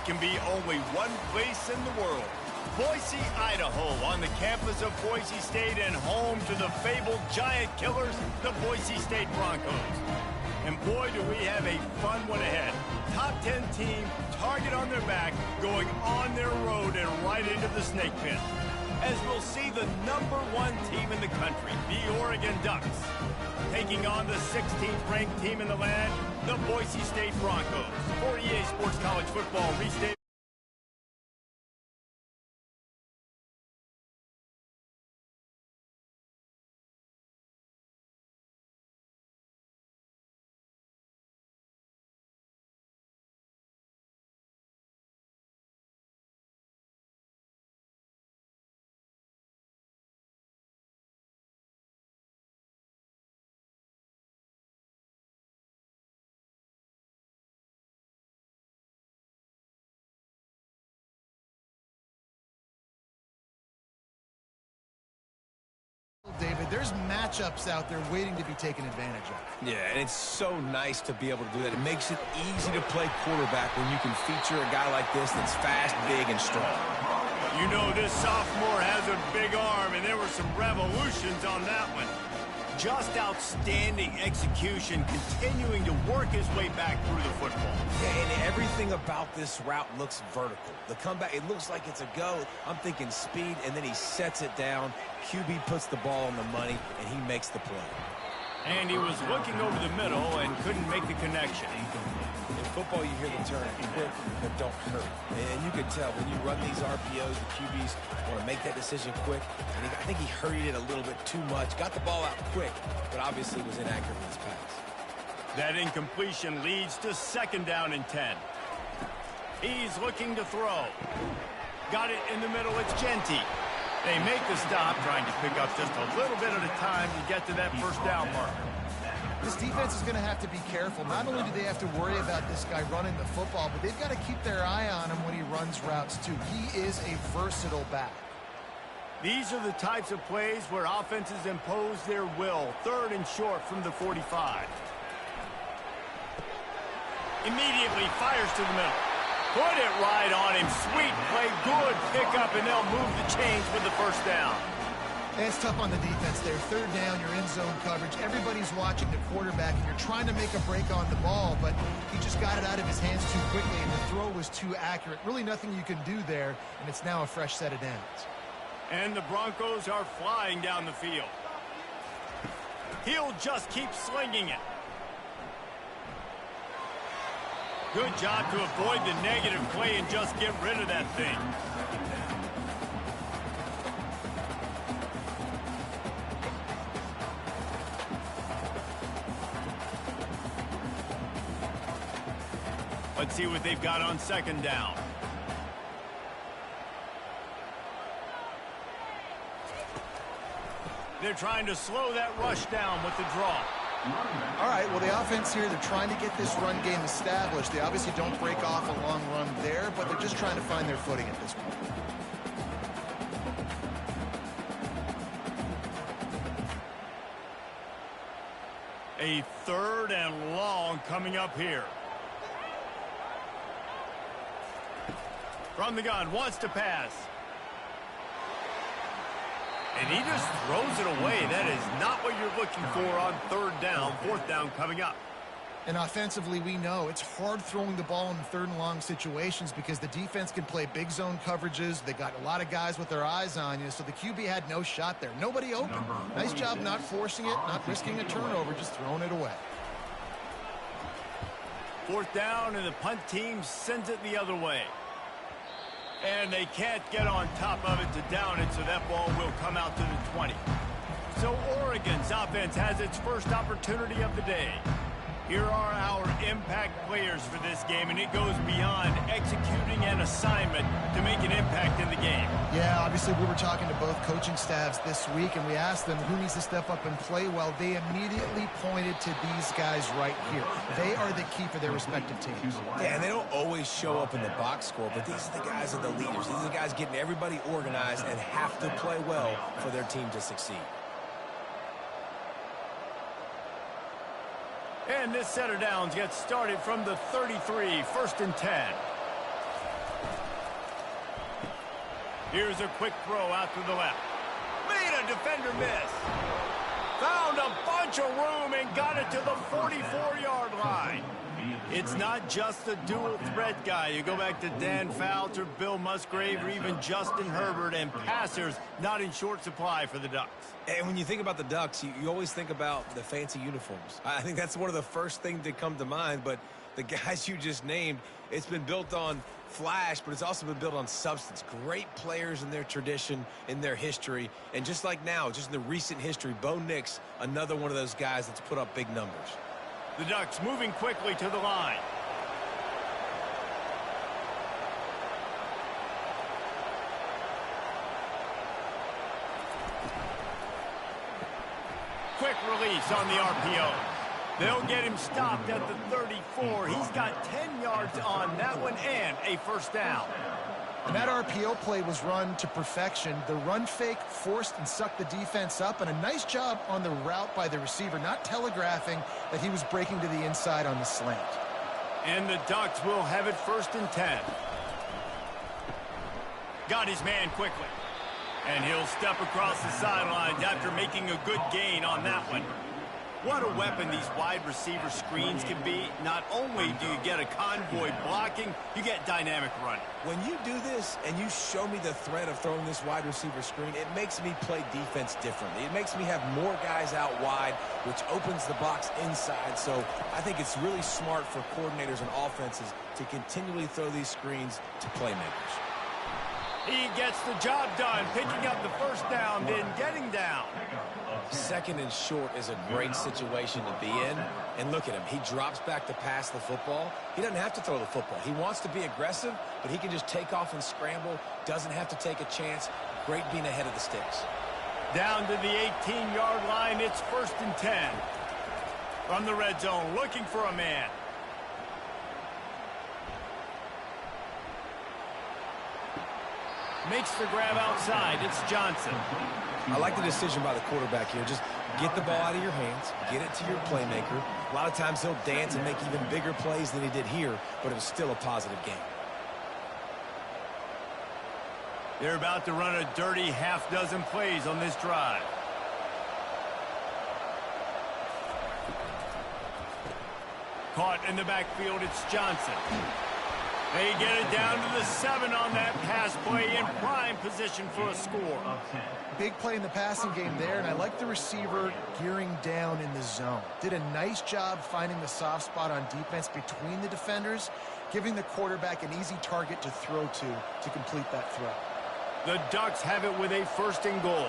can be only one place in the world. Boise, Idaho, on the campus of Boise State and home to the fabled giant killers, the Boise State Broncos. And boy, do we have a fun one ahead. Top 10 team, target on their back, going on their road and right into the snake pit. As we'll see the #1 team in the country, the Oregon Ducks, taking on the 16th ranked team in the land, the Boise State Broncos. For EA Sports College Football, restate. David, there's matchups out there waiting to be taken advantage of. Yeah, and it's so nice to be able to do that. It makes it easy to play quarterback when you can feature a guy like this that's fast, big, and strong. You know this sophomore has a big arm, and there were some revolutions on that one. Just outstanding execution, continuing to work his way back through the football. Yeah, and everything about this route looks vertical. The comeback, it looks like it's a go. I'm thinking speed, and then he sets it down. QB puts the ball on the money, and he makes the play. And he was looking over the middle and couldn't make the connection. In football, you hear the term quick but don't hurt. And you can tell when you run these RPOs, the QBs want to make that decision quick. And I think he hurried it a little bit too much. Got the ball out quick, but obviously was inaccurate with his pass. That incompletion leads to 2nd down and 10. He's looking to throw. Got it in the middle. It's Genty. They make the stop, trying to pick up just a little bit at a time to get to that 1st down marker. This defense is going to have to be careful. Not only do they have to worry about this guy running the football, but they've got to keep their eye on him when he runs routes too. He is a versatile back. These are the types of plays where offenses impose their will. 3rd and short from the 45. Immediately fires to the middle. Put it right on him. Sweet play, good pickup, and they'll move the chains with the 1st down. And it's tough on the defense there. 3rd down, you're in zone coverage. Everybody's watching the quarterback, and you're trying to make a break on the ball, but he just got it out of his hands too quickly, and the throw was too accurate. Really nothing you can do there, and it's now a fresh set of downs. And the Broncos are flying down the field. He'll just keep slinging it. Good job to avoid the negative play and just get rid of that thing. Let's see what they've got on 2nd down. They're trying to slow that rush down with the draw. All right, well, the offense here, they're trying to get this run game established. They obviously don't break off a long run there, but they're just trying to find their footing at this point. A 3rd and long coming up here. From the gun, wants to pass. And he just throws it away. That is not what you're looking for on 3rd down. 4th down coming up. And offensively, we know it's hard throwing the ball in 3rd and long situations because the defense can play big zone coverages. They got a lot of guys with their eyes on you, so the QB had no shot there. Nobody open. Nice job not forcing it, not risking a turnover, just throwing it away. 4th down, and the punt team sends it the other way. And they can't get on top of it to down it, so that ball will come out to the 20. So Oregon's offense has its first opportunity of the day. Here are our impact players for this game, and it goes beyond executing an assignment to make an impact in the game. Yeah, obviously we were talking to both coaching staffs this week, and we asked them who needs to step up and play well. They immediately pointed to these guys right here. They are the key for their respective teams. Yeah, and they don't always show up in the box score, but these are the guys that are the leaders. These are the guys getting everybody organized and have to play well for their team to succeed. And this set of downs gets started from the 33, 1st and 10. Here's a quick throw out to the left. Made a defender miss. Found a bunch of room and got it to the 44-yard line. It's not just a dual threat guy. You go back to Dan Fouts or Bill Musgrave or even Justin Herbert, and passers not in short supply for the Ducks. And when you think about the Ducks, you always think about the fancy uniforms. I think that's one of the first things that come to mind, but the guys you just named, it's been built on flash, but it's also been built on substance. Great players in their tradition, in their history, and just like now, just in the recent history, Bo Nix, another one of those guys that's put up big numbers. The Ducks moving quickly to the line. Quick release on the RPO. They'll get him stopped at the 34. He's got 10 yards on that one and a first down. And that RPO play was run to perfection. The run fake forced and sucked the defense up, and a nice job on the route by the receiver, not telegraphing that he was breaking to the inside on the slant. And the Ducks will have it 1st and 10. Got his man quickly. And he'll step across the sidelines after making a good gain on that one. What a weapon these wide receiver screens can be. Not only do you get a convoy blocking, you get dynamic running. When you do this and you show me the threat of throwing this wide receiver screen, it makes me play defense differently. It makes me have more guys out wide, which opens the box inside. So I think it's really smart for coordinators and offenses to continually throw these screens to playmakers. He gets the job done, picking up the first down, then getting down. 2nd and short is a great situation to be in. And look at him. He drops back to pass the football. He doesn't have to throw the football. He wants to be aggressive, but he can just take off and scramble. Doesn't have to take a chance. Great being ahead of the sticks. Down to the 18-yard line. It's 1st and 10. From the red zone, looking for a man. Makes the grab outside. It's Johnson. I like the decision by the quarterback here. Just get the ball out of your hands, get it to your playmaker. A lot of times he'll dance and make even bigger plays than he did here, but it was still a positive game. They're about to run a dirty half-dozen plays on this drive. Caught in the backfield, it's Johnson. They get it down to the 7 on that pass play in prime position for a score. Big play in the passing game there, and I like the receiver gearing down in the zone. Did a nice job finding the soft spot on defense between the defenders, giving the quarterback an easy target to throw to complete that throw. The Ducks have it with a 1st and goal.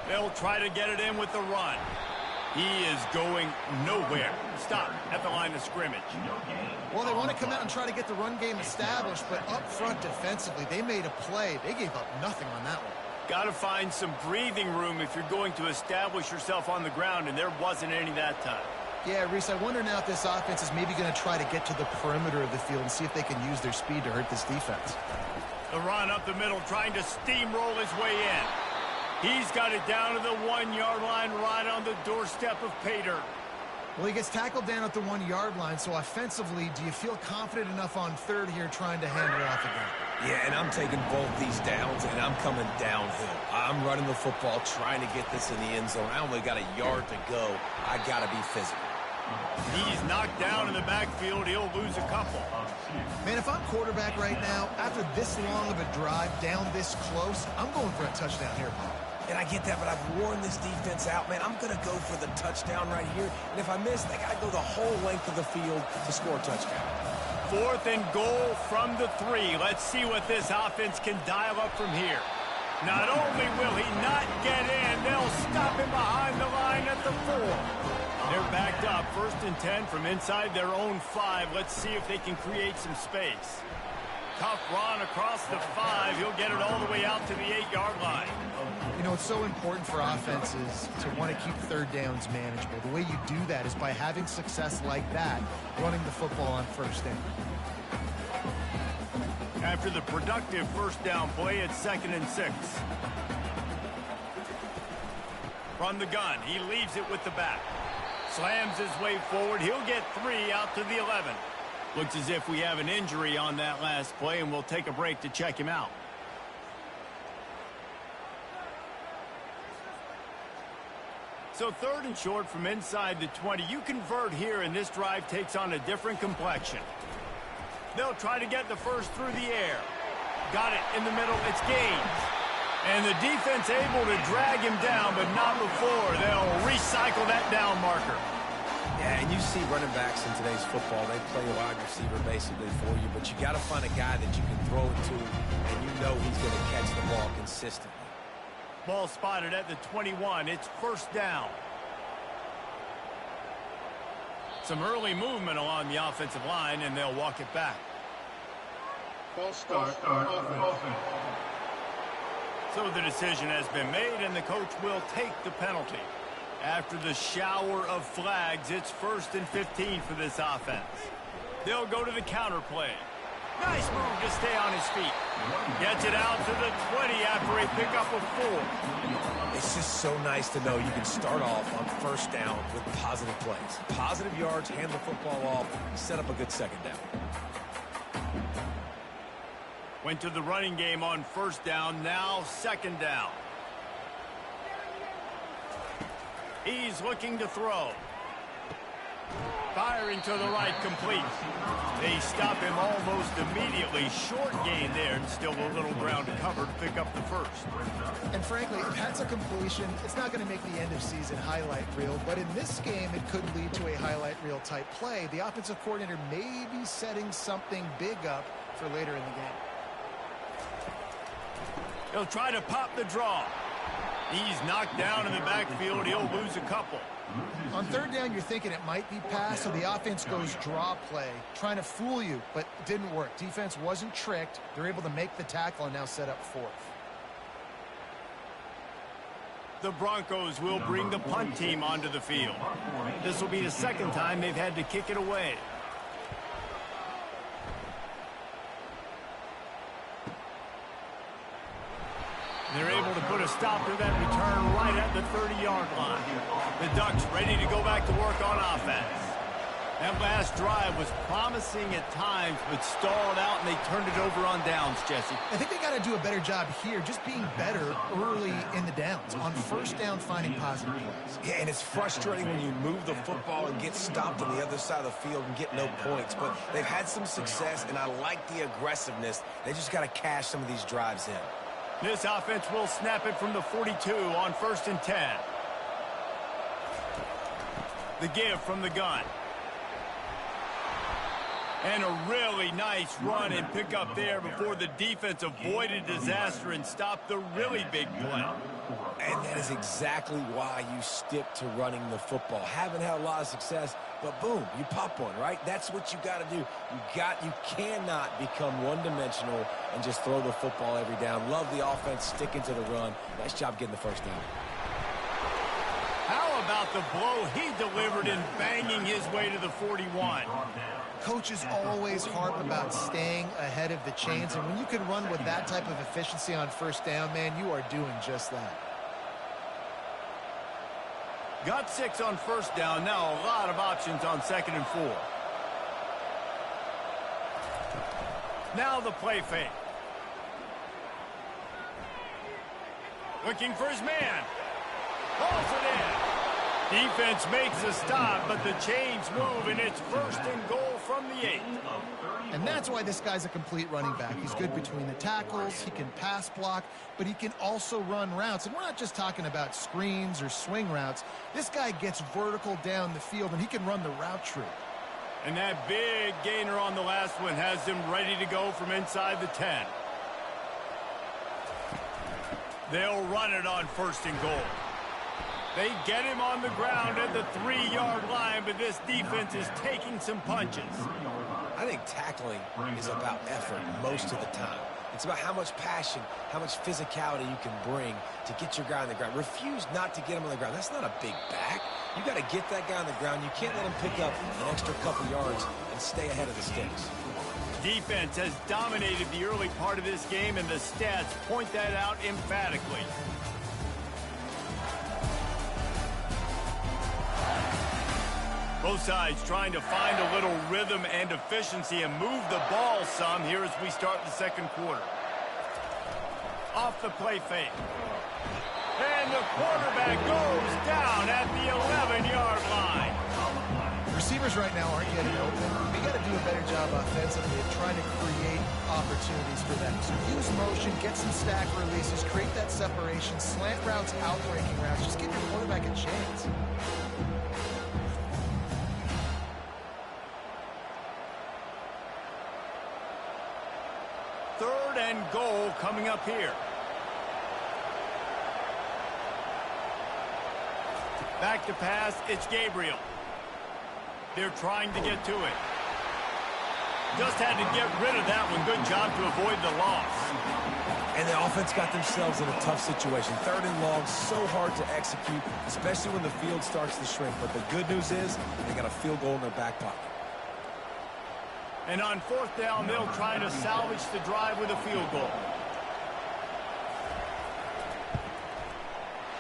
They'll try to get it in with the run. He is going nowhere. Stop at the line of scrimmage. Well, they want to come out and try to get the run game established, but up front defensively, they made a play. They gave up nothing on that one. Got to find some breathing room if you're going to establish yourself on the ground, and there wasn't any that time. Yeah, Reese, I wonder now if this offense is maybe going to try to get to the perimeter of the field and see if they can use their speed to hurt this defense. The run up the middle, trying to steamroll his way in. He's got it down to the 1-yard line, right on the doorstep of Pater. Well, he gets tackled down at the 1-yard line, so offensively, do you feel confident enough on 3rd here trying to hand it off again? Yeah, and I'm taking both these downs, and I'm coming downhill. I'm running the football, trying to get this in the end zone. I only got a yard to go. I got to be physical. He's knocked down in the backfield. He'll lose a couple. Man, if I'm quarterback right now, after this long of a drive down this close, I'm going for a touchdown here, Paul. And I get that, but I've worn this defense out, man. I'm going to go for the touchdown right here. And if I miss, they got to go the whole length of the field to score a touchdown. 4th and goal from the 3. Let's see what this offense can dial up from here. Not only will he not get in, they'll stop him behind the line at the 4. They're backed up, 1st and 10 from inside their own 5. Let's see if they can create some space. Tough run across the 5. He'll get it all the way out to the 8-yard line. You know, it's so important for offenses to want to keep 3rd downs manageable. The way you do that is by having success like that, running the football on 1st down. After the productive 1st down play, it's 2nd and 6. From the gun, he leaves it with the back. Slams his way forward. He'll get 3 out to the 11. Looks as if we have an injury on that last play, and we'll take a break to check him out. So 3rd and short from inside the 20. You convert here, and this drive takes on a different complexion. They'll try to get the first through the air. Got it in the middle. It's Gaines. And the defense able to drag him down, but not before. They'll recycle that down marker. Yeah, and you see running backs in today's football, they play a wide receiver basically for you, but you got to find a guy that you can throw it to, and you know he's going to catch the ball consistently. Ball spotted at the 21. It's 1st down. Some early movement along the offensive line, and they'll walk it back. False start. Offense. So the decision has been made, and the coach will take the penalty. After the shower of flags, it's 1st and 15 for this offense. They'll go to the counter play. Nice move to stay on his feet. Gets it out to the 20 after a pickup of 4. It's just so nice to know you can start off on 1st down with positive plays. Positive yards, hand the football off, set up a good 2nd down. Went to the running game on 1st down, now 2nd down. He's looking to throw. Firing to the right, complete. They stop him almost immediately. Short gain there, and still a little ground covered. Pick up the 1st. And frankly, if that's a completion, it's not going to make the end of season highlight reel. But in this game, it could lead to a highlight reel type play. The offensive coordinator may be setting something big up for later in the game. He'll try to pop the draw. He's knocked down in the backfield. He'll lose a couple. On 3rd down, you're thinking it might be pass, so the offense goes draw play, trying to fool you, but it didn't work. Defense wasn't tricked. They're able to make the tackle and now set up 4th. The Broncos will bring the punt team onto the field. This will be the 2nd time they've had to kick it away. They're able to put a stop to that return right at the 30-yard line. The Ducks ready to go back to work on offense. That last drive was promising at times, but stalled out, and they turned it over on downs, Jesse. I think they got to do a better job here, just being better early in the downs. On 1st down, finding positive plays. Yeah, and it's frustrating when you move the football and get stopped on the other side of the field and get no points. But they've had some success, and I like the aggressiveness. They just got to cash some of these drives in. This offense will snap it from the 42 on 1st and 10. The give from the gun. And a really nice run and pick up there before the defense avoided disaster and stopped the really big play. And that is exactly why you stick to running the football. Haven't had a lot of success, but boom, you pop one, right? That's what you got to do. You cannot become one-dimensional and just throw the football every down. Love the offense sticking to the run. Nice job getting the 1st down. How about the blow he delivered in banging his way to the 41? Coaches always harp about staying ahead of the chains, and when you can run with that type of efficiency on 1st down, man, you are doing just that. Got 6 on 1st down. Now a lot of options on 2nd and 4. Now the play fake. Looking for his man. Pulls it in. Defense makes a stop, but the chains move, and it's 1st and goal from the 8. And that's why this guy's a complete running back. He's good between the tackles, he can pass block, but he can also run routes. And we're not just talking about screens or swing routes. This guy gets vertical down the field, and he can run the route tree. And that big gainer on the last one has him ready to go from inside the 10. They'll run it on 1st and goal. They get him on the ground at the 3-yard line, but this defense is taking some punches. I think tackling is about effort most of the time. It's about how much passion, how much physicality you can bring to get your guy on the ground. Refuse not to get him on the ground. That's not a big back. You got to get that guy on the ground. You can't let him pick up an extra couple yards and stay ahead of the sticks. Defense has dominated the early part of this game, and the stats point that out emphatically. Both sides trying to find a little rhythm and efficiency and move the ball some here as we start the second quarter. Off the play fake. And the quarterback goes down at the 11-yard line. Receivers right now aren't getting open. We got to do a better job offensively of trying to create opportunities for them. So use motion, get some stack releases, create that separation, slant routes, out-breaking routes. Just give your quarterback a chance. Third and goal coming up here. Back to pass, it's Gabriel. They're trying to get to it. Just had to get rid of that one. Good job to avoid the loss. And the offense got themselves in a tough situation. Third and long, so hard to execute, especially when the field starts to shrink. But the good news is they got a field goal in their back pocket. And on fourth down, they'll try to salvage the drive with a field goal.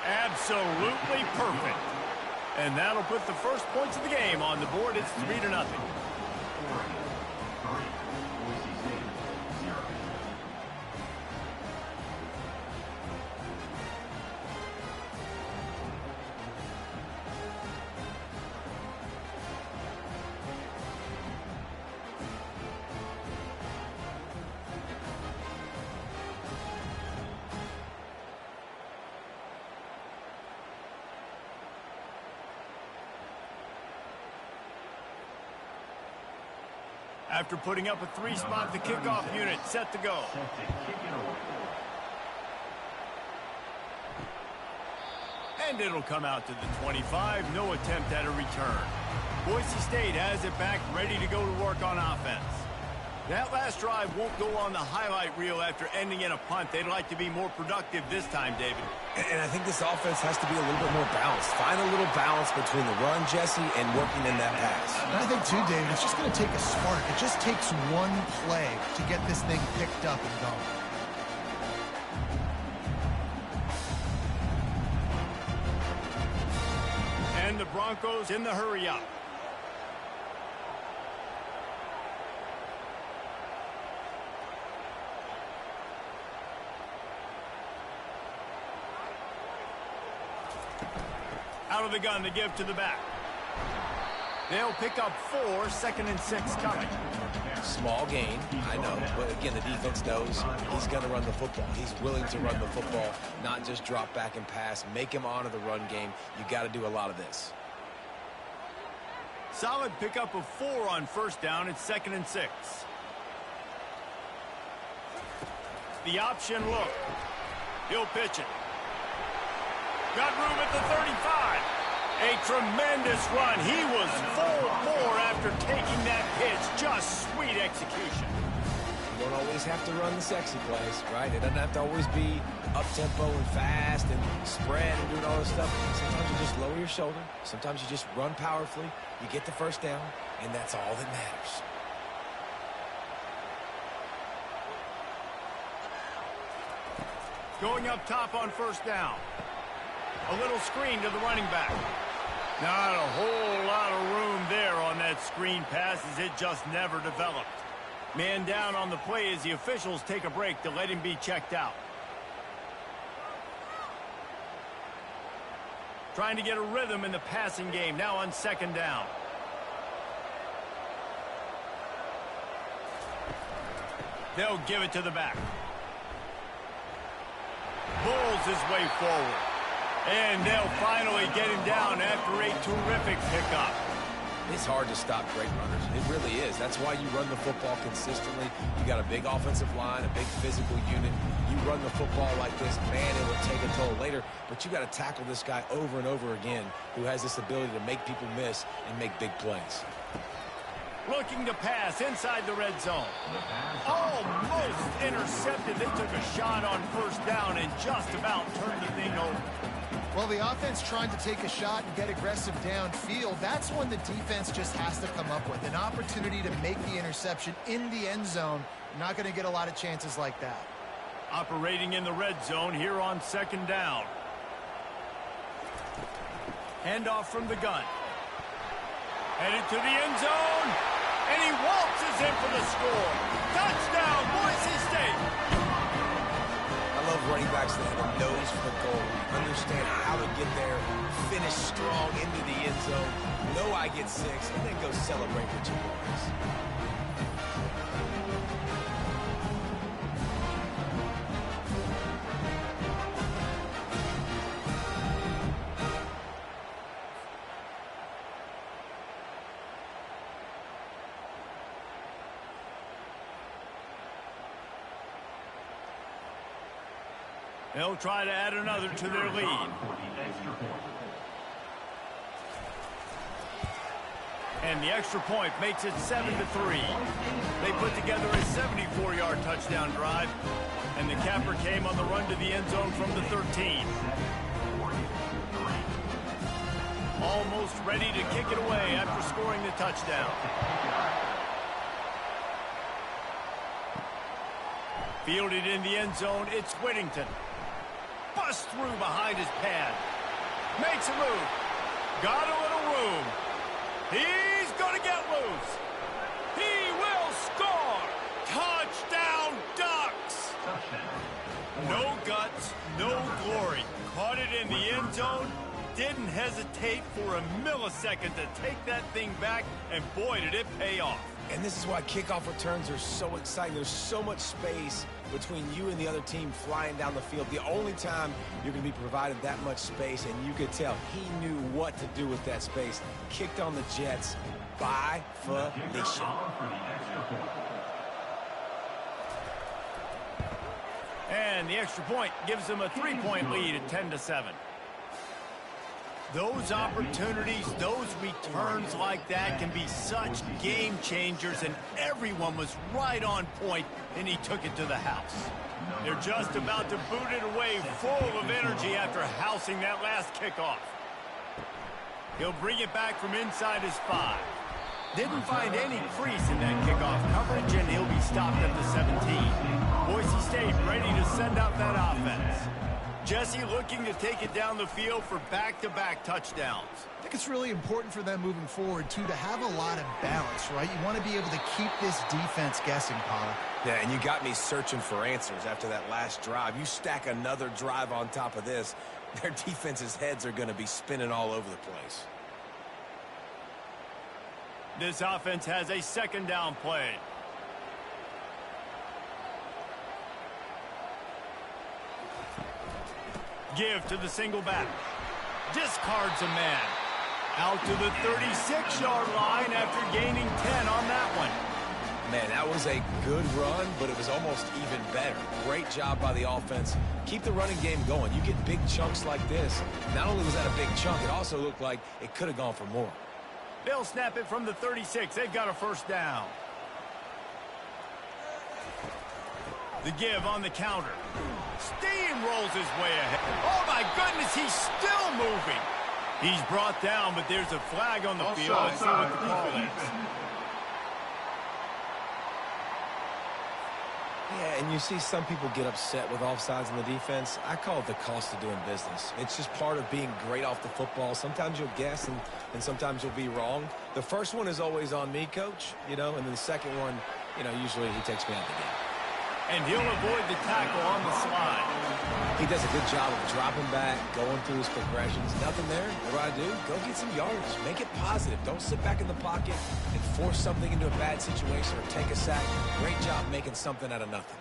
Absolutely perfect. And that'll put the first points of the game on the board. It's 3-0. After putting up a 3-spot, the kickoff unit set to go. And it'll come out to the 25. No attempt at a return. Boise State has it back, ready to go to work on offense. That last drive won't go on the highlight reel after ending in a punt. They'd like to be more productive this time, David. And I think this offense has to be a little bit more balanced. Find a little balance between the run, Jesse, and working in that pass. And I think, too, David, it's just going to take a spark. It just takes one play to get this thing picked up and going. And the Broncos in the hurry-up. Out of the gun to give to the back. They'll pick up 4, 2nd and 6 coming. Small gain, I know, but again, the defense knows he's going to run the football. He's willing to run the football, not just drop back and pass, make him honor the run game. You got to do a lot of this. Solid pickup of 4 on first down. It's 2nd and 6. The option look. He'll pitch it. Got room at the 35. A tremendous run. He was full bore after taking that pitch. Just sweet execution. You don't always have to run the sexy plays, right? It doesn't have to always be up-tempo and fast and spread and doing all this stuff. Sometimes you just lower your shoulder. Sometimes you just run powerfully. You get the first down, and that's all that matters. Going up top on first down. A little screen to the running back. Not a whole lot of room there on that screen pass as it just never developed. Man down on the play as the officials take a break to let him be checked out. Trying to get a rhythm in the passing game now on second down. They'll give it to the back. Bulls his way forward. And they'll finally get him down after a terrific pickup. It's hard to stop great runners. It really is. That's why you run the football consistently. You got a big offensive line, a big physical unit. You run the football like this, man, it will take a toll later. But you got to tackle this guy over and over again who has this ability to make people miss and make big plays. Looking to pass inside the red zone. Almost intercepted. They took a shot on first down and just about turned the thing over. Well, the offense trying to take a shot and get aggressive downfield. That's when the defense just has to come up with an opportunity to make the interception in the end zone. You're not going to get a lot of chances like that. Operating in the red zone here on second down. Handoff from the gun. Headed to the end zone, and he waltzes in for the score. Touchdown, Boise State. I love running backs that have a nose for the goal. Understand how to get there, finish strong into the end zone, know I get 6, and then go celebrate with your boys. They'll try to add another to their lead. And the extra point makes it 7-3. They put together a 74-yard touchdown drive, and the capper came on the run to the end zone from the 13. Almost ready to kick it away after scoring the touchdown. Fielded in the end zone, it's Whittington. Busts through behind his pad. Makes a move. Got a little room. He's going to get loose. He will score. Touchdown, Ducks. No guts, no glory. Caught it in the end zone. Didn't hesitate for a millisecond to take that thing back, and boy, did it pay off. And this is why kickoff returns are so exciting. There's so much space between you and the other team flying down the field. The only time you're going to be provided that much space, and you could tell he knew what to do with that space. Kicked on the Jets by Felicia. And the extra point gives them a 3-point lead at 10-7. Those opportunities, those returns like that can be such game changers, and everyone was right on point, and he took it to the house. They're just about to boot it away full of energy after housing that last kickoff. He'll bring it back from inside his 5. Didn't find any crease in that kickoff coverage, and he'll be stopped at the 17. Boise State ready to send out that offense. Jesse looking to take it down the field for back-to-back touchdowns. I think it's really important for them moving forward, too, to have a lot of balance, right? You want to be able to keep this defense guessing, Pollard. Yeah, and you got me searching for answers after that last drive. You stack another drive on top of this, their defense's heads are going to be spinning all over the place. This offense has a second down play. Give to the single back. Discards a man. Out to the 36-yard line after gaining 10 on that one. Man, that was a good run, but it was almost even better. Great job by the offense. Keep the running game going. You get big chunks like this. Not only was that a big chunk, it also looked like it could have gone for more. They'll snap it from the 36. They've got a first down. The give on the counter. Steamrolls his way ahead. Oh, my goodness, he's still moving. He's brought down, but there's a flag on the field. Let's see what the call is. Yeah, and you see some people get upset with offsides in the defense. I call it the cost of doing business. It's just part of being great off the football. Sometimes you'll guess, and sometimes you'll be wrong. The first one is always on me, Coach, and then the second one, usually he takes me out of the game. And he'll avoid the tackle on the slide. He does a good job of dropping back, going through his progressions. Nothing there. What do? Go get some yards. Make it positive. Don't sit back in the pocket and force something into a bad situation or take a sack. Great job making something out of nothing.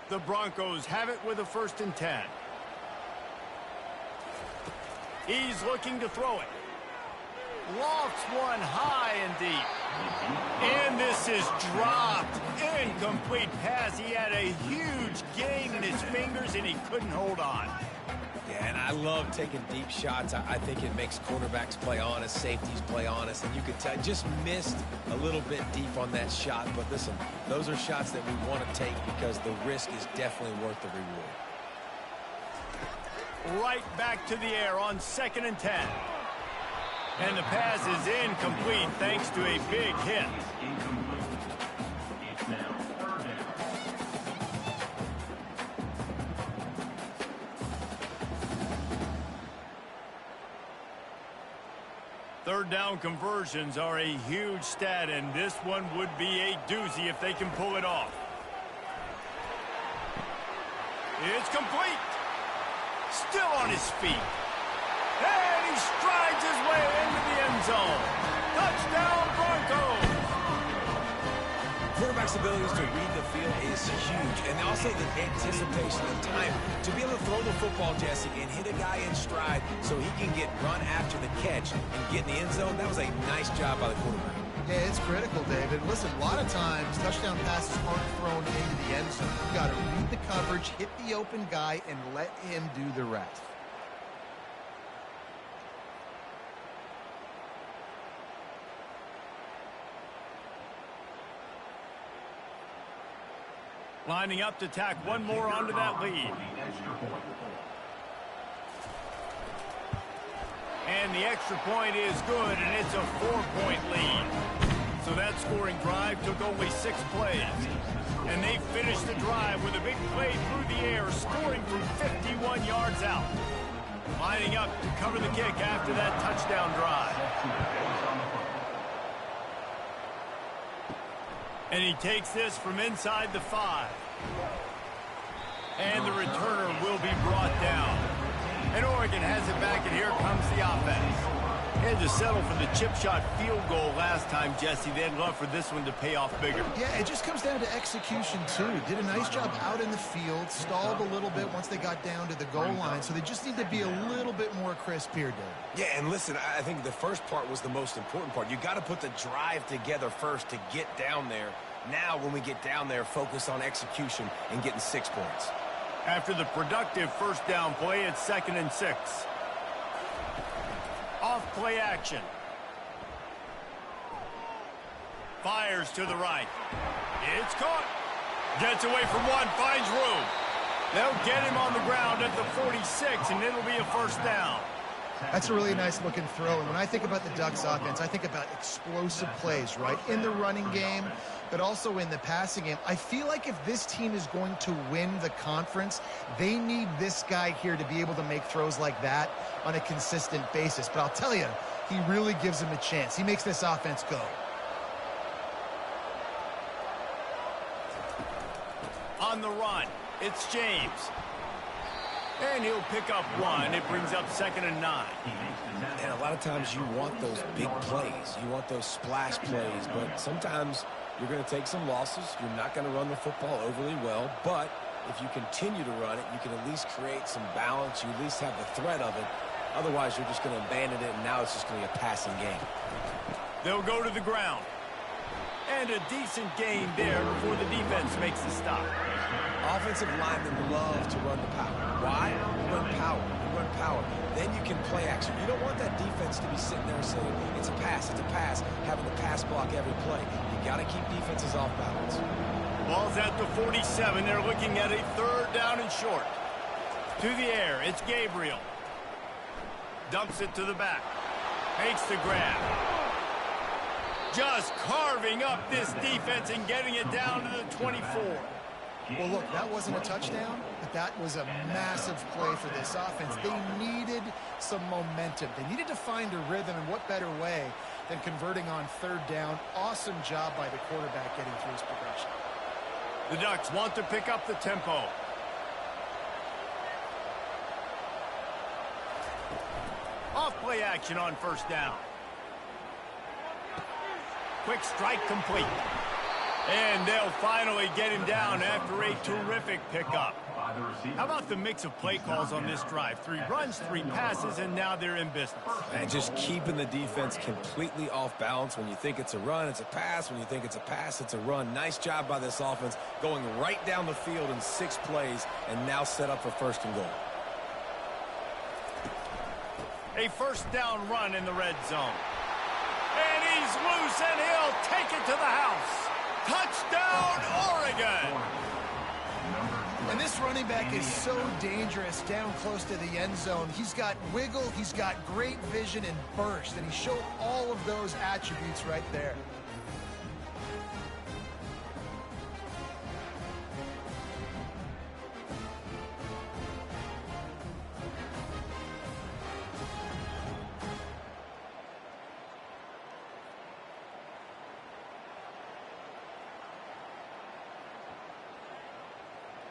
The Broncos have it with a 1st and 10. He's looking to throw it. Lofts one high and deep. And this is dropped. Incomplete pass. He had a huge gain in his fingers, and he couldn't hold on. Yeah, and I love taking deep shots. I think it makes quarterbacks play honest, safeties play honest, and you could tell just missed a little bit deep on that shot. But listen, those are shots that we want to take because the risk is definitely worth the reward. Right back to the air on 2nd and 10. And the pass is incomplete thanks to a big hit. Third down conversions are a huge stat, and this one would be a doozy if they can pull it off. It's complete. Still on his feet. And he strides his way into the end zone. Touchdown, Broncos. Quarterback's abilities to read the field is huge, and also the anticipation and time to be able to throw the football, Jesse, and hit a guy in stride so he can get run after the catch and get in the end zone. That was a nice job by the quarterback. Yeah, it's critical, David. Listen, a lot of times touchdown passes aren't thrown into the end zone. You've got to read the coverage, hit the open guy, and let him do the rest. Lining up to tack one more onto that lead. And the extra point is good, and it's a 4-point lead. So that scoring drive took only 6 plays. And they finished the drive with a big play through the air, scoring from 51 yards out. Lining up to cover the kick after that touchdown drive. And he takes this from inside the 5. And the returner will be brought down. And Oregon has it back, and here comes the offense. Had to settle for the chip shot field goal last time, Jesse. They'd love for this one to pay off bigger. Yeah, it just comes down to execution, too. Did a nice job out in the field, stalled a little bit once they got down to the goal line, so they just need to be a little bit more crisp here, Dave. Yeah, and listen, I think the first part was the most important part. You got to put the drive together first to get down there. Now, when we get down there, focus on execution and getting 6 points. After the productive first down play, it's 2nd and 6. Off play action. Fires to the right. It's caught. Gets away from one, finds room. They'll get him on the ground at the 46, and it'll be a first down. That's a really nice looking throw. And when I think about the Ducks offense, I think about explosive plays, right? In the running game, but also in the passing game. I feel like if this team is going to win the conference, they need this guy here to be able to make throws like that on a consistent basis. But I'll tell you, he really gives them a chance. He makes this offense go. On the run, it's James. And he'll pick up 1. It brings up 2nd and 9. And a lot of times you want those big plays. You want those splash plays. But sometimes you're going to take some losses. You're not going to run the football overly well. But if you continue to run it, you can at least create some balance. You at least have the threat of it. Otherwise, you're just going to abandon it, and now it's just going to be a passing game. They'll go to the ground. And a decent gain there before the defense makes the stop. Offensive linemen love to run the power. Why? You run power. You run power. Then you can play action. You don't want that defense to be sitting there saying, it's a pass, having to pass block every play. You got to keep defenses off balance. Ball's at the 47. They're looking at a 3rd down and short. To the air, it's Gabriel. Dumps it to the back. Makes the grab. Just carving up this defense and getting it down to the 24. Well, look, that wasn't a touchdown, but that was a massive play for this offense. They needed some momentum. They needed to find a rhythm, and what better way than converting on 3rd down. Awesome job by the quarterback getting through his progression. The Ducks want to pick up the tempo. Off play action on 1st down. Quick strike complete. And they'll finally get him down after a terrific pickup. How about the mix of play calls on this drive? 3 runs, 3 passes, and now they're in business. And just keeping the defense completely off balance. When you think it's a run, it's a pass. When you think it's a pass, it's a run. Nice job by this offense going right down the field in 6 plays and now set up for 1st and goal. A 1st down run in the red zone. And he's loose, and he'll take it to the house. Touchdown, Oregon! And this running back is so dangerous down close to the end zone. He's got wiggle, he's got great vision and burst, and he showed all of those attributes right there.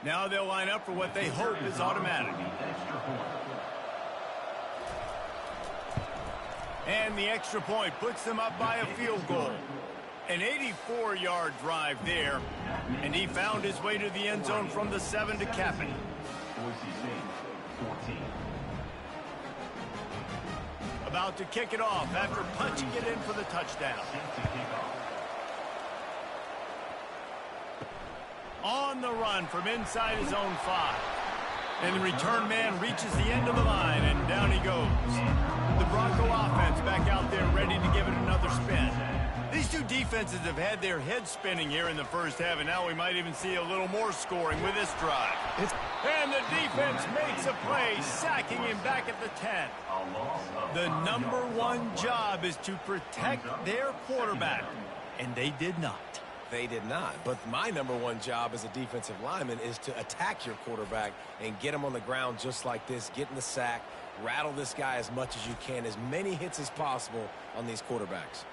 Now they'll line up for what they hope is automatic. And the extra point puts them up by a field goal. An 84-yard drive there, and he found his way to the end zone from the 7 to cap it. About to kick it off after punching it in for the touchdown. On the run from inside his own 5. And the return man reaches the end of the line, and down he goes. The Bronco offense back out there ready to give it another spin. These two defenses have had their heads spinning here in the first half, and now we might even see a little more scoring with this drive. And the defense makes a play, sacking him back at the 10. The #1 job is to protect their quarterback, and they did not. They did not. But my #1 job as a defensive lineman is to attack your quarterback and get him on the ground just like this, get in the sack, rattle this guy as much as you can, as many hits as possible on these quarterbacks.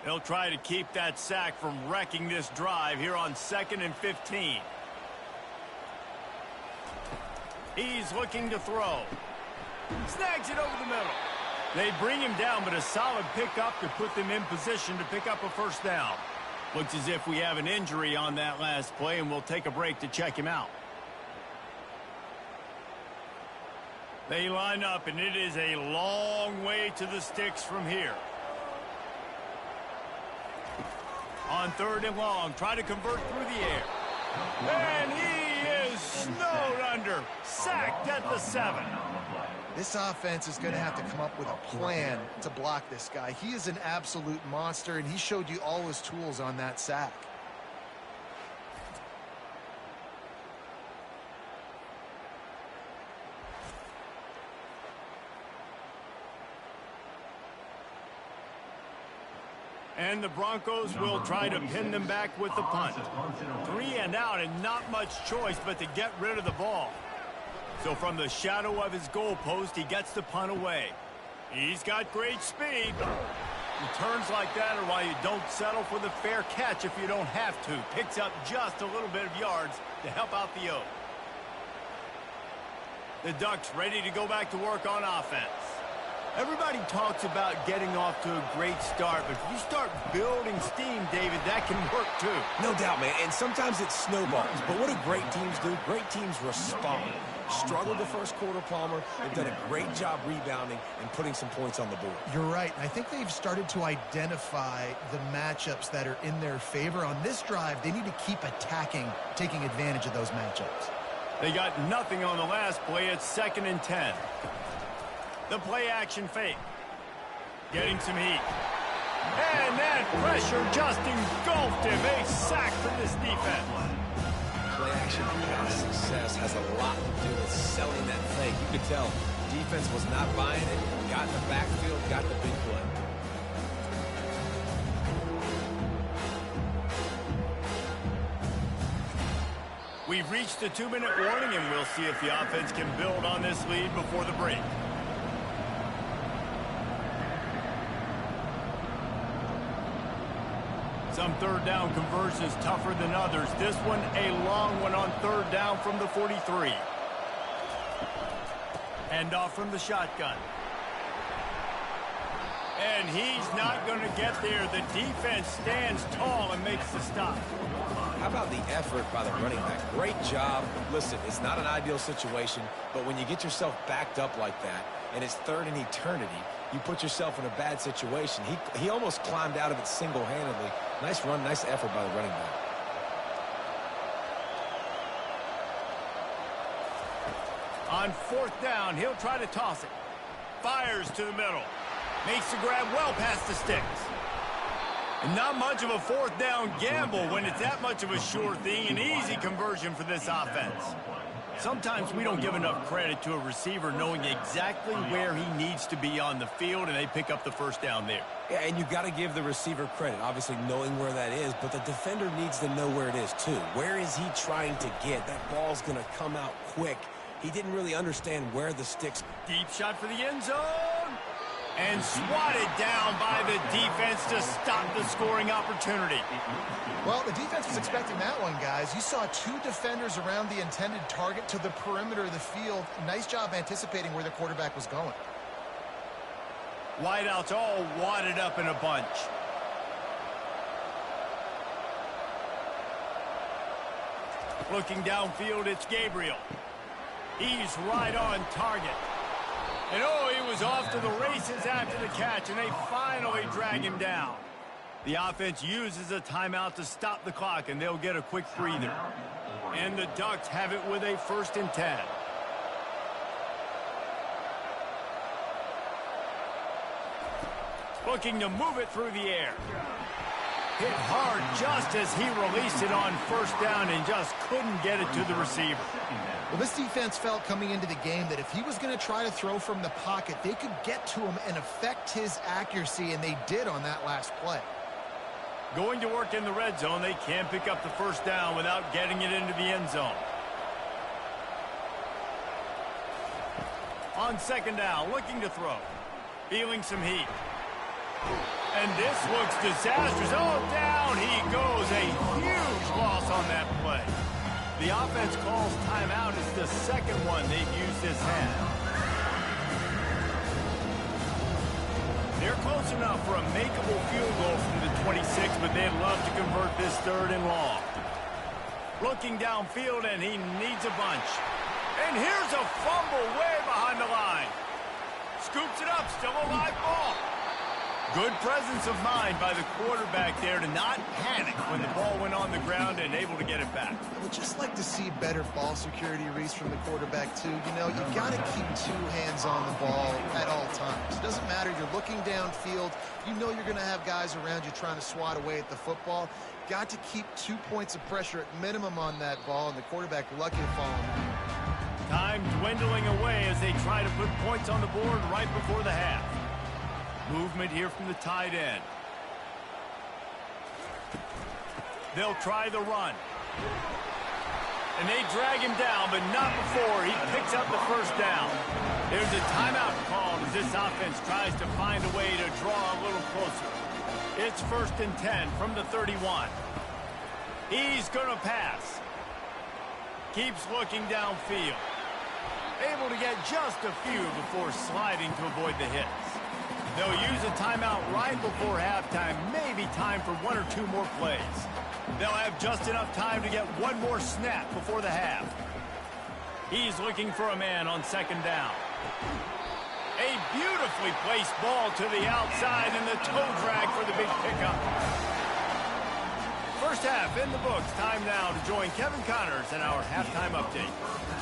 They'll try to keep that sack from wrecking this drive here on 2nd and 15. He's looking to throw. Snags it over the middle. They bring him down, but a solid pickup to put them in position to pick up a first down. Looks as if we have an injury on that last play, and we'll take a break to check him out. They line up, and it is a long way to the sticks from here. On 3rd and long, try to convert through the air. And he is snowed under, sacked at the 7. This offense is going to have to come up with a plan to block this guy. He is an absolute monster, and he showed you all his tools on that sack. And the Broncos will try to pin them back with the punt. 3 and out, and not much choice but to get rid of the ball. So from the shadow of his goalpost, he gets the punt away. He's got great speed. Returns like that are why you don't settle for the fair catch if you don't have to. Picks up just a little bit of yards to help out the O. The Ducks ready to go back to work on offense. Everybody talks about getting off to a great start, but if you start building steam, David, that can work too. No doubt, man, and sometimes it snowballs. But what do great teams do? Great teams respond. Struggled the first quarter, Palmer. They've done a great job rebounding and putting some points on the board. You're right. I think they've started to identify the matchups that are in their favor. On this drive, they need to keep attacking, taking advantage of those matchups. They got nothing on the last play. It's 2nd and 10. The play action fake. Getting some heat. And that pressure just engulfed him. A sack for this defense. Play action pass success has a lot to do with selling that fake. You could tell defense was not buying it. Got in the backfield, got the big play. We've reached the 2-minute warning, and we'll see if the offense can build on this lead before the break. Some 3rd down conversions tougher than others. This one a long one on 3rd down from the 43. Hand off from the shotgun. And he's not going to get there. The defense stands tall and makes the stop. How about the effort by the running back? Great job. Listen, it's not an ideal situation, but when you get yourself backed up like that, and it's 3rd and eternity, you put yourself in a bad situation. He almost climbed out of it single-handedly. Nice run, nice effort by the running back. On 4th down, he'll try to toss it. Fires to the middle. Makes the grab well past the sticks. And not much of a 4th down gamble when it's that much of a sure thing. An easy conversion for this offense. Sometimes we don't give enough credit to a receiver knowing exactly where he needs to be on the field, and they pick up the first down there. Yeah, and you got to give the receiver credit, obviously knowing where that is, but the defender needs to know where it is too. Where is he trying to get? That ball's going to come out quick. He didn't really understand where the sticks. Deep shot for the end zone. And swatted down by the defense to stop the scoring opportunity. Well, the defense was expecting that one, guys. You saw two defenders around the intended target to the perimeter of the field. Nice job anticipating where the quarterback was going. Wideouts all wadded up in a bunch. Looking downfield, it's Gabriel. He's right on target. And oh, he was off to the races after the catch, and they finally drag him down. The offense uses a timeout to stop the clock, and they'll get a quick breather. And the Ducks have it with a 1st and 10. Looking to move it through the air. Hit hard just as he released it on 1st down and just couldn't get it to the receiver. Well, this defense felt coming into the game that if he was going to try to throw from the pocket, they could get to him and affect his accuracy, and they did on that last play. Going to work in the red zone, they can't pick up the 1st down without getting it into the end zone. On 2nd down, looking to throw. Feeling some heat. And this looks disastrous. Oh, down he goes. A huge loss on that play. The offense calls timeout. It's the 2nd one they've used this half. They're close enough for a makeable field goal from the 26, but they'd love to convert this 3rd and long. Looking downfield, and he needs a bunch. And here's a fumble way behind the line. Scoops it up, still a live ball. Good presence of mind by the quarterback there to not panic when the ball went on the ground and able to get it back. I would just like to see better ball security, Reese, from the quarterback, too. You know, you got to keep 2 hands on the ball at all times. It doesn't matter. You're looking downfield. You know you're going to have guys around you trying to swat away at the football. Got to keep 2 points of pressure at minimum on that ball, and the quarterback lucky to fall on that. Time dwindling away as they try to put points on the board right before the half. Movement here from the tight end. They'll try the run. And they drag him down, but not before he picks up the 1st down. There's a timeout called as this offense tries to find a way to draw a little closer. It's 1st and 10 from the 31. He's going to pass. Keeps looking downfield. Able to get just a few before sliding to avoid the hits. They'll use a timeout right before halftime, maybe time for 1 or 2 more plays. They'll have just enough time to get 1 more snap before the half. He's looking for a man on 2nd down. A beautifully placed ball to the outside and the toe drag for the big pickup. 1st half in the books. Time now to join Kevin Connors in our halftime update.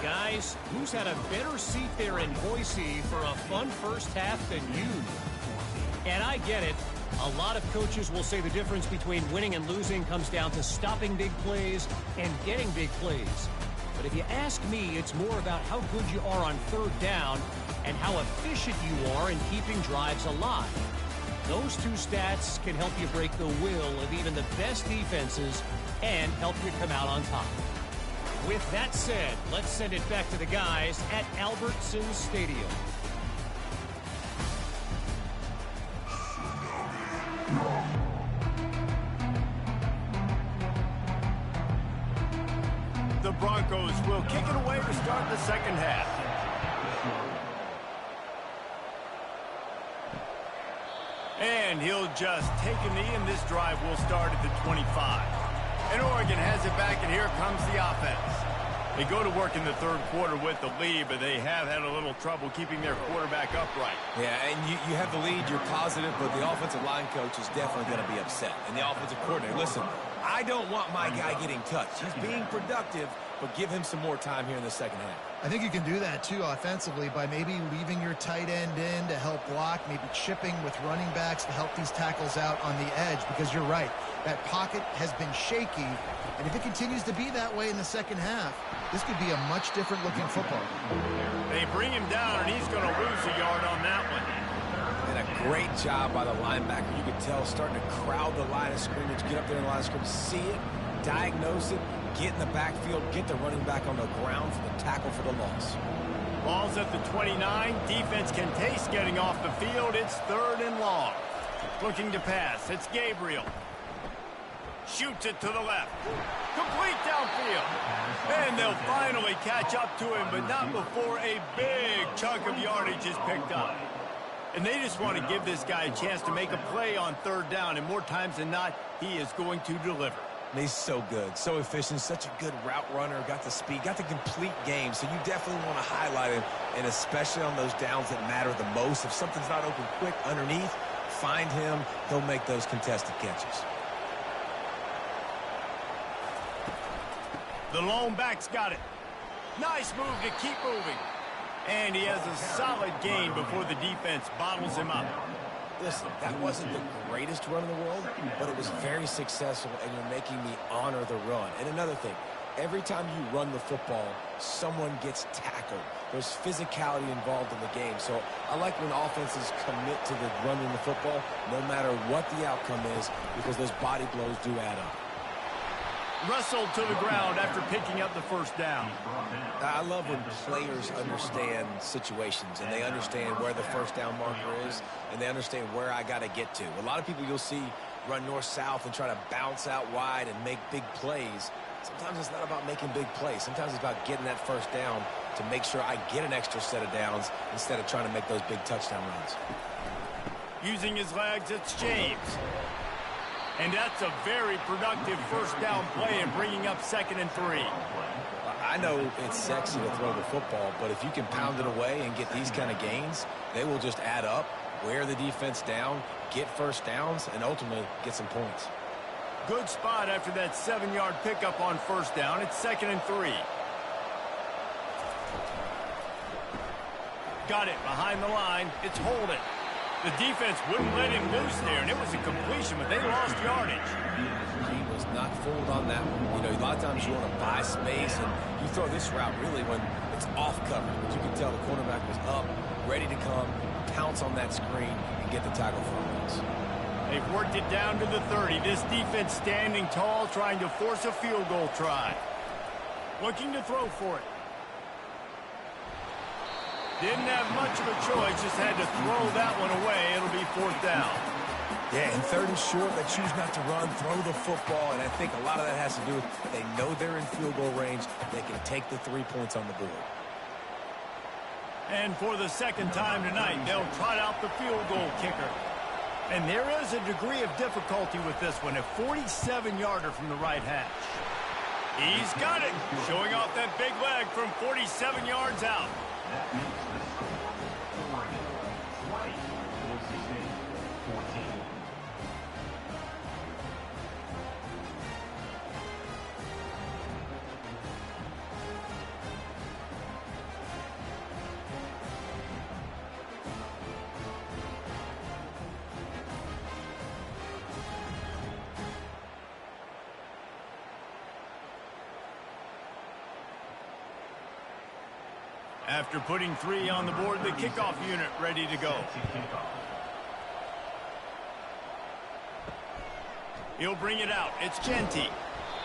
Guys, who's had a better seat there in Boise for a fun 1st half than you? And I get it. A lot of coaches will say the difference between winning and losing comes down to stopping big plays and getting big plays. But if you ask me, it's more about how good you are on 3rd down and how efficient you are in keeping drives alive. Those 2 stats can help you break the will of even the best defenses and help you come out on top. With that said, let's send it back to the guys at Albertson Stadium. The Broncos will kick it away to start the 2nd half. And he'll just take a knee, and this drive will start at the 25. And Oregon has it back, and here comes the offense. They go to work in the 3rd quarter with the lead, but they have had a little trouble keeping their quarterback upright. Yeah, and you have the lead, you're positive, but the offensive line coach is definitely going to be upset. And the offensive coordinator, listen, I don't want my guy getting touched. He's being productive, but give him some more time here in the 2nd half. I think you can do that, too, offensively, by maybe leaving your tight end in to help block, maybe chipping with running backs to help these tackles out on the edge, because you're right. That pocket has been shaky, and if it continues to be that way in the 2nd half, this could be a much different looking football. They bring him down, and he's going to lose a yard on that one. And a great job by the linebacker. You can tell starting to crowd the line of scrimmage, get up there in the line of scrimmage, see it, diagnose it, get in the backfield, get the running back on the ground for the tackle for the loss. Ball's at the 29. Defense can taste getting off the field. It's 3rd and long. Looking to pass. It's Gabriel. Shoots it to the left. Complete downfield. And they'll finally catch up to him, but not before a big chunk of yardage is picked up. And they just want to give this guy a chance to make a play on 3rd down, and more times than not, he is going to deliver. He's so good, so efficient, such a good route runner, got the speed, got the complete game, so you definitely want to highlight him, and especially on those downs that matter the most. If something's not open quick underneath, find him, he'll make those contested catches. The lone back's got it. Nice move to keep moving. And he has a solid gain before the defense bottles him up. Listen, that wasn't the greatest run in the world, but it was very successful, and you're making me honor the run. And another thing, every time you run the football, someone gets tackled. There's physicality involved in the game. So I like when offenses commit to the running the football, no matter what the outcome is, because those body blows do add up. Wrestled to the ground after picking up the 1st down. I love when players understand situations and they understand where the 1st down marker is and they understand where I got to get to. A lot of people you'll see run north-south and try to bounce out wide and make big plays. Sometimes it's not about making big plays. Sometimes it's about getting that 1st down to make sure I get an extra set of downs instead of trying to make those big touchdown runs. Using his legs, it's James. And that's a very productive 1st down play and bringing up 2nd and 3. I know it's sexy to throw the football, but if you can pound it away and get these kind of gains, they will just add up, wear the defense down, get 1st downs, and ultimately get some points. Good spot after that 7-yard pickup on 1st down. It's 2nd and 3. Got it behind the line. It's Holden. The defense wouldn't let him loose there, and it was a completion, but they lost yardage. He was not fooled on that one. You know, a lot of times you want to buy space, and you throw this route really when it's off coverage. But you can tell the cornerback was up, ready to come, pounce on that screen, and get the tackle for us. They've worked it down to the 30. This defense standing tall, trying to force a field goal try. Looking to throw for it. Didn't have much of a choice, just had to throw that one away. It'll be 4th down. Yeah, and 3rd and short, they choose not to run, throw the football, and I think a lot of that has to do with they know they're in field goal range. They can take the 3 points on the board. And for the 2nd time tonight, they'll trot out the field goal kicker. And there is a degree of difficulty with this one, a 47-yarder from the right hash. He's got it, showing off that big leg from 47 yards out. That makes the score 20, Boise State 14. After putting 3 on the board, the kickoff unit ready to go. He'll bring it out. It's Genty.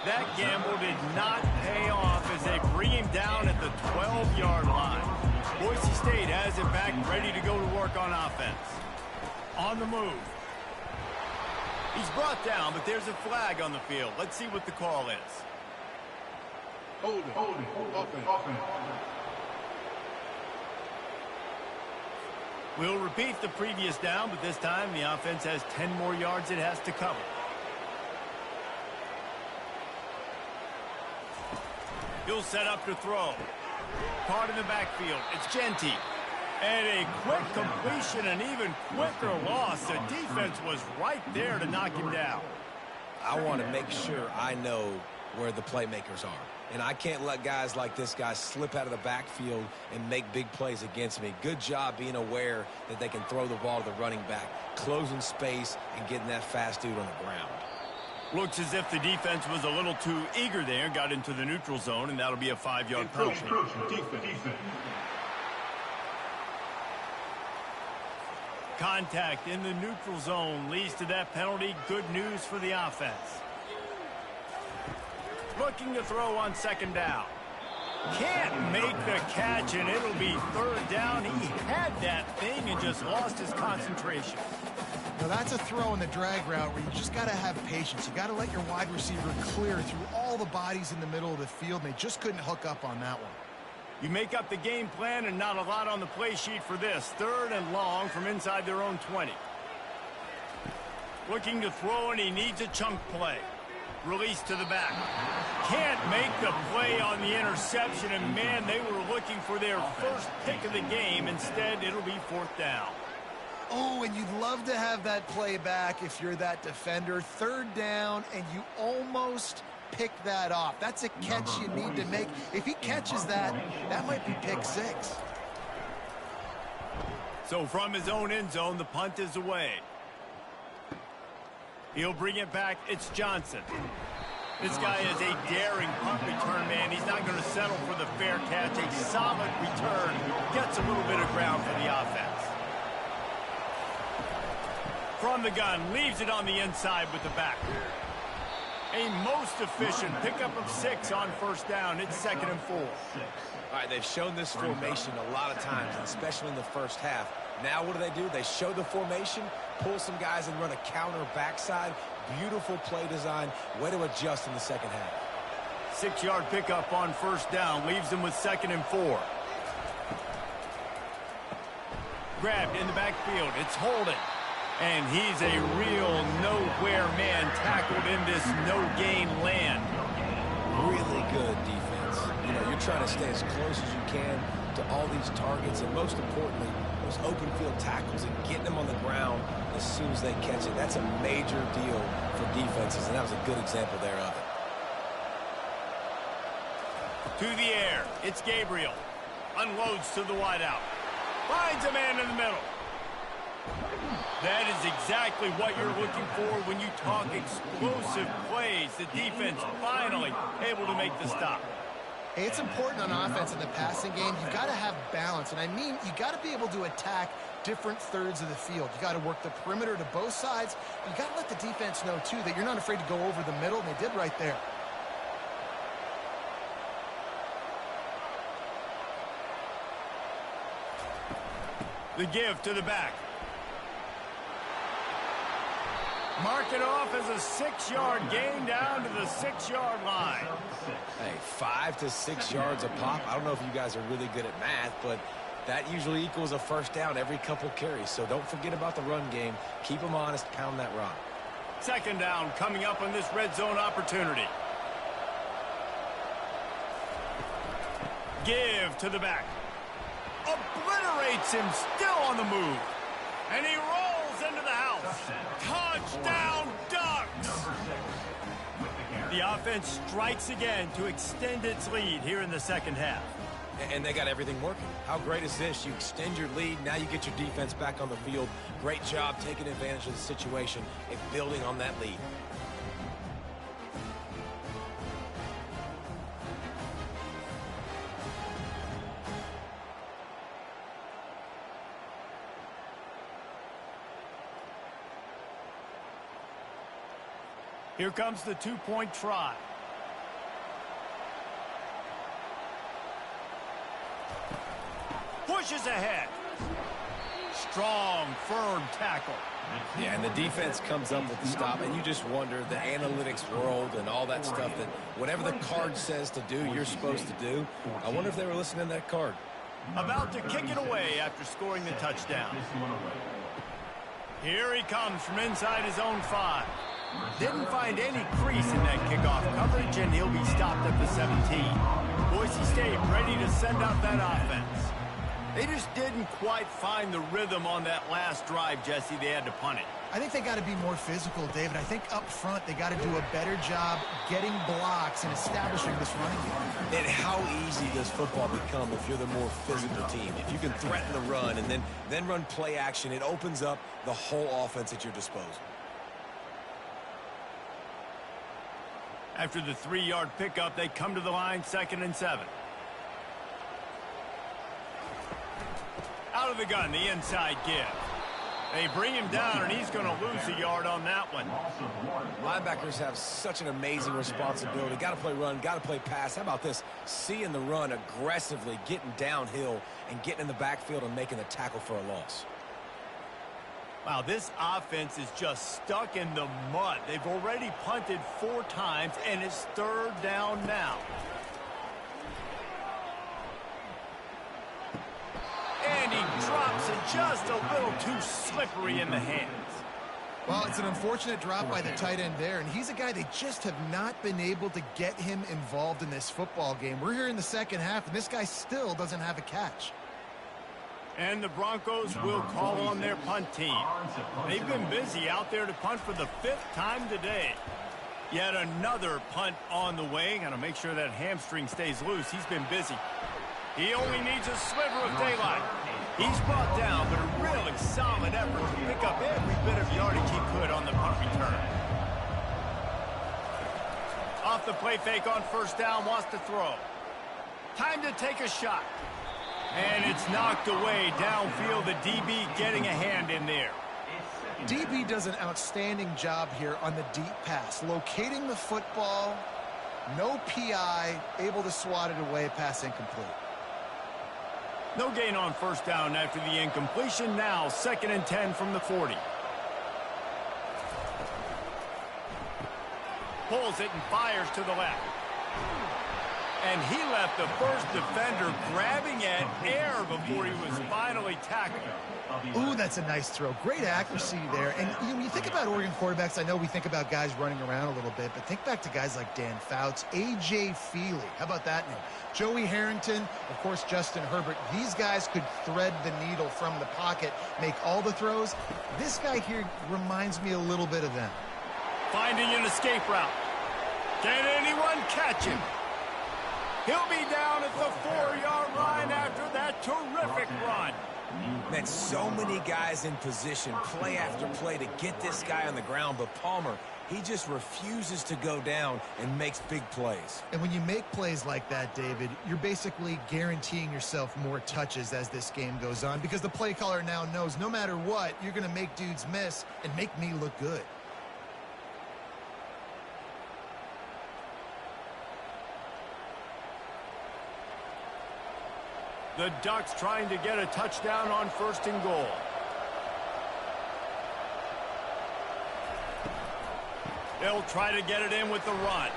That gamble did not pay off as they bring him down at the 12-yard line. Boise State has it back, ready to go to work on offense. On the move. He's brought down, but there's a flag on the field. Let's see what the call is. Hold it. Offense. We'll repeat the previous down, but this time the offense has 10 more yards it has to cover. He'll set up to throw. Caught in the backfield. It's Genty. And a quick completion, an even quicker loss. The defense was right there to knock him down. I want to make sure I know where the playmakers are. And I can't let guys like this guy slip out of the backfield and make big plays against me. Good job being aware that they can throw the ball to the running back, closing space, and getting that fast dude on the ground. Looks as if the defense was a little too eager there, got into the neutral zone, and that'll be a 5-yard penalty. Defense. Contact in the neutral zone leads to that penalty. Good news for the offense. Looking to throw on 2nd down. Can't make the catch, and it'll be third down. He had that thing and just lost his concentration. Now that's a throw in the drag route where you just got to have patience. You got to let your wide receiver clear through all the bodies in the middle of the field, and they just couldn't hook up on that one. You make up the game plan and not a lot on the play sheet for this. Third and long from inside their own 20. Looking to throw, and he needs a chunk play. Release to the back. Can't make the play on the interception, and man, they were looking for their first pick of the game. Instead, it'll be fourth down. Oh, and you'd love to have that play back if you're that defender. Third down, and you almost pick that off. That's a catch you need to make. If he catches that, that might be pick six. So from his own end zone, the punt is away. He'll bring it back. It's Johnson. This guy is a daring punt return man. He's not going to settle for the fair catch. A solid return. Gets a little bit of ground for the offense. From the gun, leaves it on the inside with the back. A most efficient pickup of 6 on first down. It's 2nd and 4. All right, they've shown this formation a lot of times, especially in the first half. Now what do? They show the formation, pull some guys and run a counter backside. Beautiful play design. Way to adjust in the second half. 6-yard pickup on first down. Leaves them with 2nd and 4. Grabbed in the backfield. It's Holden. And he's a real nowhere man tackled in this no-gain land. Really good defense. You know, you're trying to stay as close as you can to all these targets, and most importantly, those open field tackles and getting them on the ground as soon as they catch it. That's a major deal for defenses, and that was a good example there of it. To the air. It's Gabriel. Unloads to the wideout. Finds a man in the middle. That is exactly what you're looking for when you talk explosive plays. The defense finally able to make the stop. Hey, it's important on offense in the passing game. You've got to have balance. And I mean, you got to be able to attack different thirds of the field. You got to work the perimeter to both sides. You got to let the defense know, too, that you're not afraid to go over the middle, and they did right there. The give to the back. Mark it off as a 6-yard gain down to the 6-yard line. Hey, 5 to 6 yards a pop. I don't know if you guys are really good at math, but that usually equals a first down every couple carries. So don't forget about the run game. Keep them honest. Pound that rock. 2nd down coming up on this red zone opportunity. Give to the back. Obliterates him, still on the move. And he rolls into the house. Touchdown Ducks! The offense strikes again to extend its lead here in the second half. And they got everything working. How great is this? You extend your lead. Now you get your defense back on the field. Great job taking advantage of the situation and building on that lead. Here comes the 2-point try. Pushes ahead. Strong, firm tackle. Yeah, and the defense comes up with the stop, and you just wonder, the analytics world and all that stuff, that whatever the card says to do, you're supposed to do. I wonder if they were listening to that card. About to kick it away after scoring the touchdown. Here he comes from inside his own 5. Didn't find any crease in that kickoff coverage, and he'll be stopped at the 17. Boise State ready to send out that offense. They just didn't quite find the rhythm on that last drive, Jesse. They had to punt it. I think they got to be more physical, David. I think up front they got to do a better job getting blocks and establishing this running game. And how easy does football become if you're the more physical team? If you can threaten the run and then run play action, it opens up the whole offense at your disposal. After the 3-yard pickup, they come to the line, 2nd and 7. Out of the gun, the inside give. They bring him down, and he's going to lose a yard on that one. Linebackers have such an amazing responsibility. Got to play run, got to play pass. How about this? Seeing the run aggressively, getting downhill, and getting in the backfield and making the tackle for a loss. Wow, this offense is just stuck in the mud. They've already punted 4 times, and it's 3rd down now. And he drops it just a little too slippery in the hands. Well, it's an unfortunate drop by the tight end there, and he's a guy they just have not been able to get him involved in this football game. We're here in the second half, and this guy still doesn't have a catch. And the Broncos will call on their punt team. They've been busy out there to punt for the 5th time today. Yet another punt on the way. Got to make sure that hamstring stays loose. He's been busy. He only needs a sliver of daylight. He's brought down, but a really solid effort to pick up every bit of yardage he could on the punt return. Off the play fake on 1st down, wants to throw. Time to take a shot. And it's knocked away downfield. The DB getting a hand in there. DB does an outstanding job here on the deep pass, locating the football, no PI, able to swat it away, pass incomplete. No gain on 1st down after the incompletion. Now 2nd and 10 from the 40. Pulls it and fires to the left. And he left the first defender grabbing at air before he was finally tackled. Ooh, that's a nice throw. Great accuracy there. And when you think about Oregon quarterbacks, I know we think about guys running around a little bit, but think back to guys like Dan Fouts, A.J. Feely. How about that name? Joey Harrington, of course, Justin Herbert. These guys could thread the needle from the pocket, make all the throws. This guy here reminds me a little bit of them. Finding an escape route. Can anyone catch him? He'll be down at the 4-yard line after that terrific run. Man, so many guys in position, play after play to get this guy on the ground, but Palmer, he just refuses to go down and makes big plays. And when you make plays like that, David, you're basically guaranteeing yourself more touches as this game goes on because the play caller now knows no matter what, you're going to make dudes miss and make me look good. The Ducks trying to get a touchdown on 1st and goal. They'll try to get it in with the run.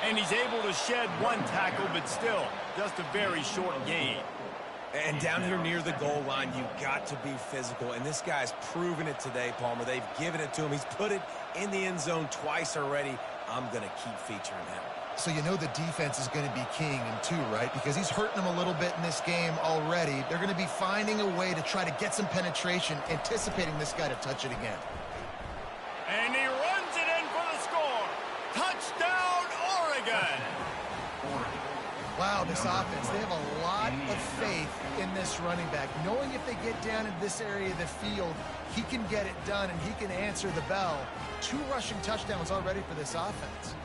And he's able to shed 1 tackle, but still just a very short gain. And down here near the goal line, you got to be physical. And this guy's proven it today, Palmer. They've given it to him. He's put it in the end zone twice already. I'm going to keep featuring him. So you know the defense is going to be keying him too, right? Because he's hurting them a little bit in this game already. They're going to be finding a way to try to get some penetration, anticipating this guy to touch it again. And he runs it in for the score. Touchdown, Oregon! Wow, this offense, they have a lot of faith in this running back. Knowing if they get down in this area of the field, he can get it done and he can answer the bell. 2 rushing touchdowns already for this offense.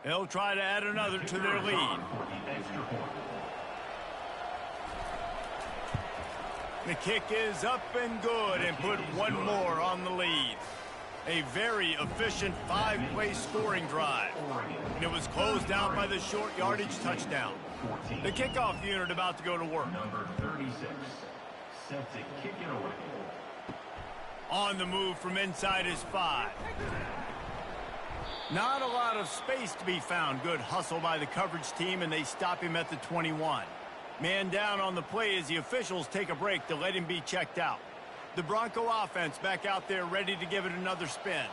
They'll try to add another to their lead. The kick is up and good and put 1 more on the lead. A very efficient 5-play scoring drive. And it was closed out by the short yardage touchdown. The kickoff unit about to go to work. Number 36, set to kick it away. On the move from inside his 5. Not a lot of space to be found. Good hustle by the coverage team, and they stop him at the 21. Man down on the play as the officials take a break to let him be checked out. The Bronco offense back out there ready to give it another spin.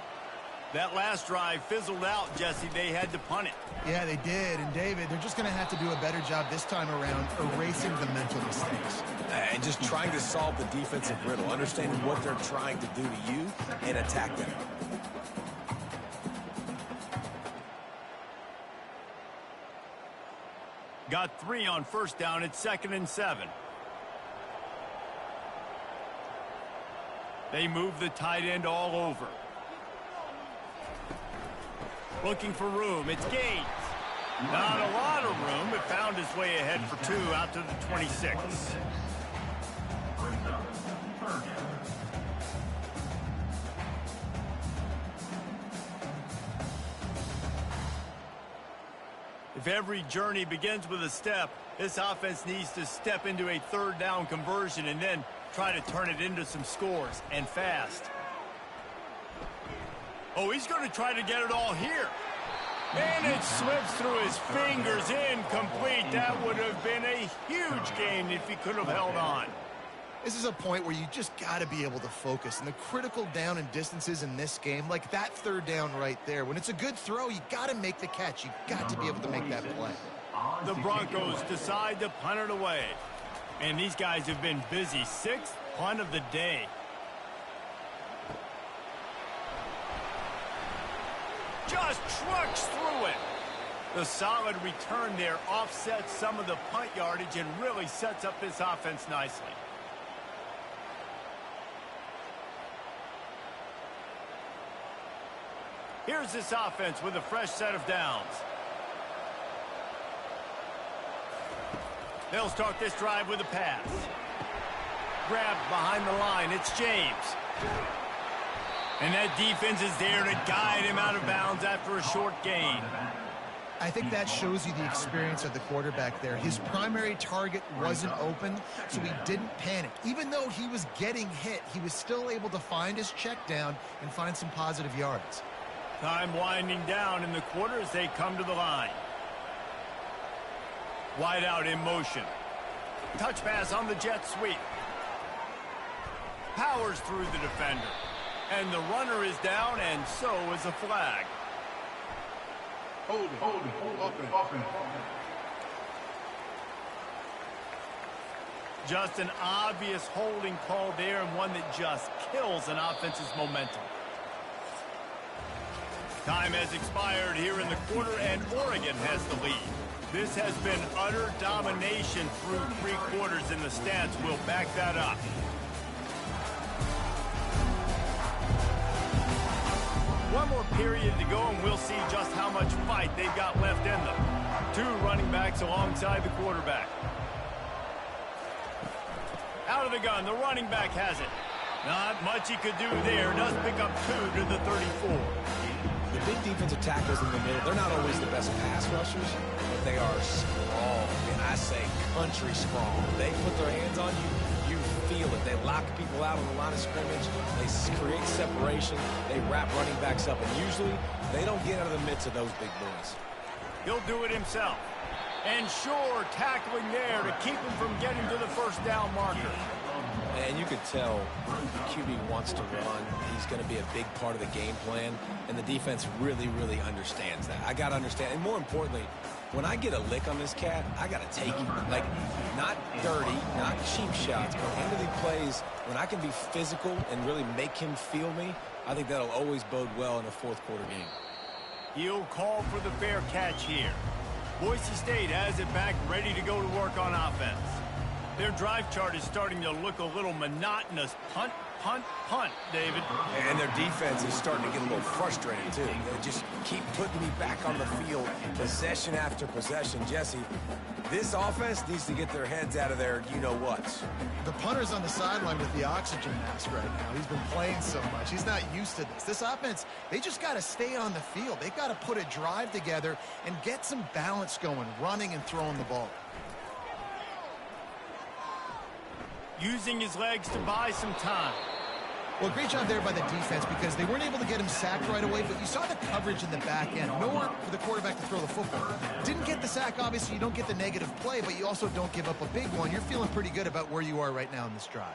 That last drive fizzled out, Jesse. They had to punt it. Yeah, they did. And, David, they're just going to have to do a better job this time around erasing the mental mistakes. And just trying to solve the defensive riddle, understanding what they're trying to do to you and attack them. Got 3 on 1st down at 2nd and 7. They move the tight end all over. Looking for room. It's Gates. Not a lot of room. It found its way ahead for 2 out to the 26. If every journey begins with a step, this offense needs to step into a third down conversion and then try to turn it into some scores, and fast. Oh, he's going to try to get it all here. And it slips through his fingers, incomplete. That would have been a huge gain if he could have held on. This is a point where you just got to be able to focus. And the critical down and distances in this game, like that third down right there, when it's a good throw, you got to make the catch. You got to be able to make that play. The Broncos decide to punt it away. And these guys have been busy. 6th punt of the day. Just trucks through it. The solid return there offsets some of the punt yardage and really sets up this offense nicely. Here's this offense with a fresh set of downs. They'll start this drive with a pass. Grabbed behind the line. It's James. And that defense is there to guide him out of bounds after a short gain. I think that shows you the experience of the quarterback there. His primary target wasn't open, so he didn't panic. Even though he was getting hit, he was still able to find his check down and find some positive yards. Time winding down in the quarter as they come to the line. Wide out in motion. Touch pass on the jet sweep. Powers through the defender. And the runner is down, and so is a flag. Hold it. Just an obvious holding call there, and one that just kills an offense's momentum. Time has expired here in the quarter, and Oregon has the lead. This has been utter domination through 3 quarters, and the stats will back that up. One more period to go, and we'll see just how much fight they've got left in them. 2 running backs alongside the quarterback. Out of the gun, the running back has it. Not much he could do there. Does pick up 2 to the 34. The big defensive tackles in the middle, they're not always the best pass rushers, but they are strong, and I say country strong. They put their hands on you. You feel it. They lock people out on the line of scrimmage. They create separation. They wrap running backs up, and usually they don't get out of the midst of those big boys. He'll do it himself. And sure, tackling there to keep him from getting to the first down marker. And you could tell the QB wants to run. He's going to be a big part of the game plan, and the defense really, really understands that. I got to understand, and more importantly, when I get a lick on this cat, I got to take it. Like, not dirty, not cheap shots, but end of the plays, when I can be physical and really make him feel me, I think that'll always bode well in a fourth quarter game. He'll call for the fair catch here. Boise State has it back, ready to go to work on offense. Their drive chart is starting to look a little monotonous. Punt, punt, punt, David. And their defense is starting to get a little frustrated, too. They just keep putting me back on the field, possession after possession. Jesse, this offense needs to get their heads out of their you-know-whats. The punter's on the sideline with the oxygen mask right now. He's been playing so much. He's not used to this. This offense, they just got to stay on the field. They've got to put a drive together and get some balance going, running and throwing the ball. Using his legs to buy some time. Well, great job there by the defense because they weren't able to get him sacked right away, but you saw the coverage in the back end. Nowhere for the quarterback to throw the football. Didn't get the sack, obviously. You don't get the negative play, but you also don't give up a big one. You're feeling pretty good about where you are right now in this drive.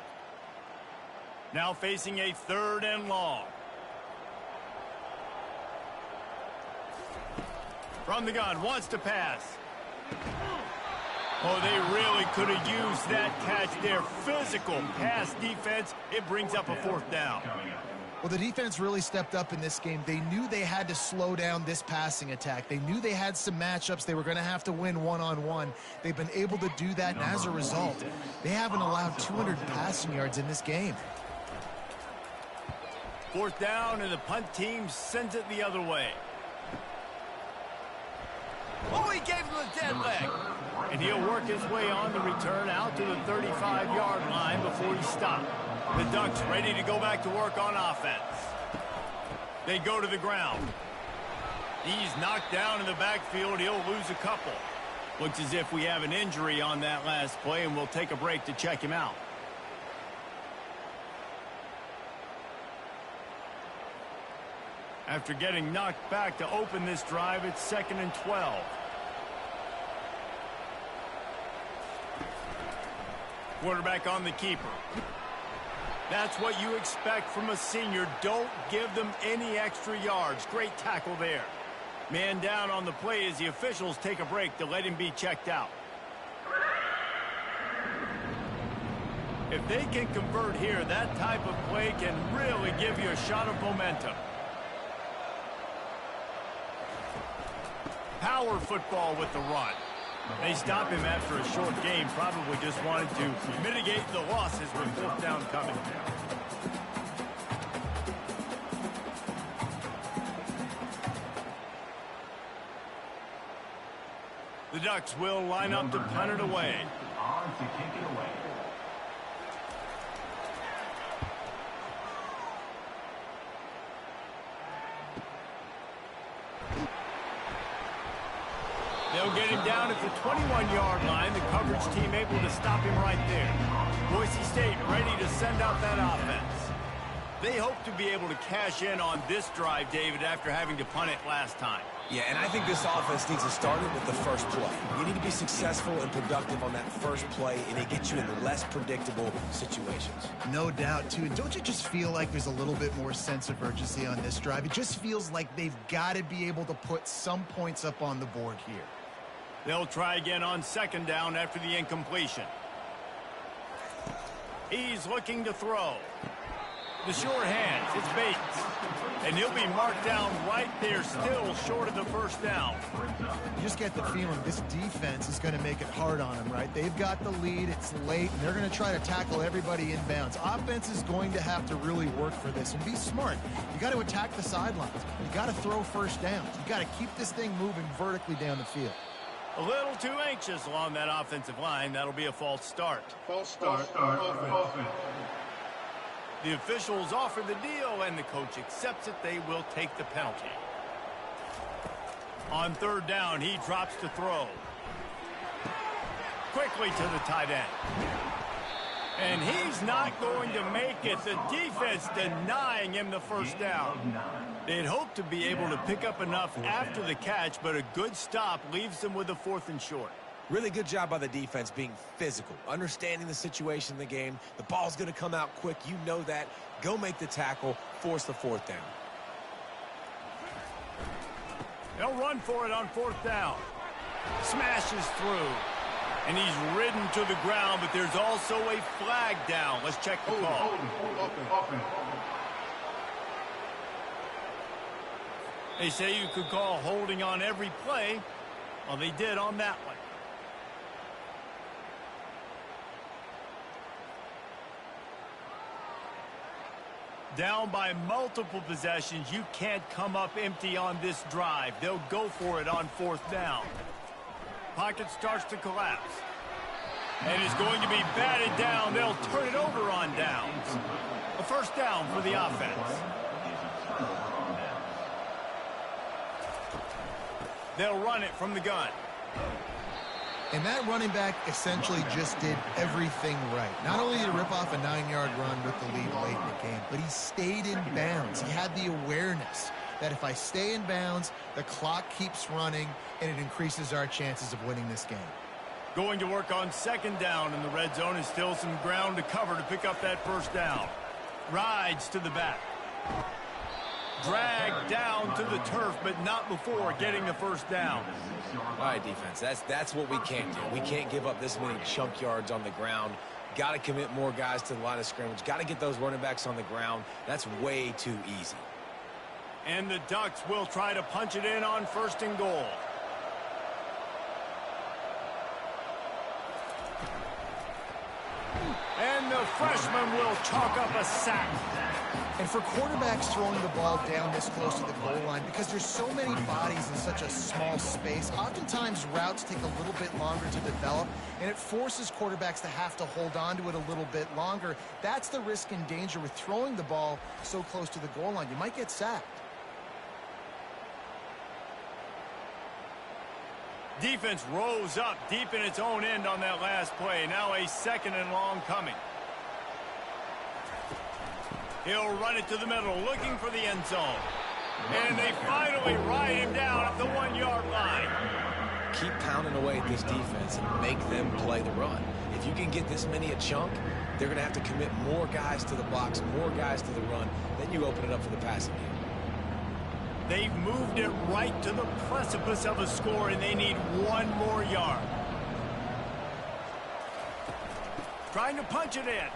Now facing a 3rd and long. From the gun, wants to pass. Oh, they really could have used that catch there. Physical pass defense. It brings up a 4th down. Well, the defense really stepped up in this game. They knew they had to slow down this passing attack. They knew they had some matchups they were going to have to win one-on-one. They've been able to do that, and as a result, they haven't allowed 200 passing yards in this game. 4th down, and the punt team sends it the other way. Oh, he gave him the dead leg. And he'll work his way on the return out to the 35-yard line before he stopped. The Ducks ready to go back to work on offense. They go to the ground. He's knocked down in the backfield. He'll lose a couple. Looks as if we have an injury on that last play, and we'll take a break to check him out. After getting knocked back to open this drive, it's 2nd and 12. Quarterback on the keeper. That's what you expect from a senior. Don't give them any extra yards. Great tackle there. Man down on the play as the officials take a break to let him be checked out. If they can convert here, that type of play can really give you a shot of momentum. Power football with the run. They stop him after a short game, probably just wanted to mitigate the losses with 4th down coming. The Ducks will line up to punt it away. On to kick it away. They'll get him down at the 21-yard line. The coverage team able to stop him right there. Boise State ready to send out that offense. They hope to be able to cash in on this drive, David, after having to punt it last time. Yeah, and I think this offense needs to start it with the first play. You need to be successful and productive on that first play, and it gets you in less predictable situations. No doubt, too. And don't you just feel like there's a little bit more sense of urgency on this drive? It just feels like they've got to be able to put some points up on the board here. They'll try again on 2nd down after the incompletion. He's looking to throw. The short hands, it's Bates. And he'll be marked down right there, still short of the 1st down. You just get the feeling this defense is going to make it hard on them, right? They've got the lead, it's late, and they're going to try to tackle everybody inbounds. Offense is going to have to really work for this and be smart. You got to attack the sidelines. You got to throw 1st downs. You got to keep this thing moving vertically down the field. A little too anxious along that offensive line. That'll be a false start. False start. Offense. The officials offer the deal, and the coach accepts it. They will take the penalty. On 3rd down, he drops to throw. Quickly to the tight end. And he's not going to make it. The defense denying him the 1st down. They'd hoped to be able to pick up enough after the catch, but a good stop leaves them with a 4th and short. Really good job by the defense being physical, understanding the situation in the game. The ball's going to come out quick. You know that. Go make the tackle, force the 4th down. They'll run for it on 4th down. Smashes through. And he's ridden to the ground, but there's also a flag down. Let's check the call. Offense. They say you could call holding on every play. Well, they did on that one. Down by multiple possessions. You can't come up empty on this drive. They'll go for it on 4th down. Pocket starts to collapse. And it's going to be batted down. They'll turn it over on downs. A 1st down for the offense. They'll run it from the gun. And that running back essentially just did everything right. Not only did he rip off a 9-yard run with the lead late in the game, but he stayed in bounds. He had the awareness that if I stay in bounds, the clock keeps running, and it increases our chances of winning this game. Going to work on 2nd down in the red zone, is still some ground to cover to pick up that 1st down. Rides to the back. Dragged down to the turf, but not before getting the 1st down. All right, defense, that's what we can't do. We can't give up this many chunk yards on the ground. Got to commit more guys to the line of scrimmage. Got to get those running backs on the ground. That's way too easy. And the Ducks will try to punch it in on 1st and goal. And And the freshman will chalk up a sack. And for quarterbacks throwing the ball down this close to the goal line, because there's so many bodies in such a small space, oftentimes routes take a little bit longer to develop, and it forces quarterbacks to have to hold on to it a little bit longer. That's the risk and danger with throwing the ball so close to the goal line. You might get sacked. Defense rose up deep in its own end on that last play. Now a 2nd and long coming. He'll run it to the middle, looking for the end zone. And they finally ride him down at the 1-yard line. Keep pounding away at this defense and make them play the run. If you can get this many a chunk, they're going to have to commit more guys to the box, more guys to the run. Then you open it up for the passing game. They've moved it right to the precipice of a score, and they need 1 more yard. Trying to punch it in.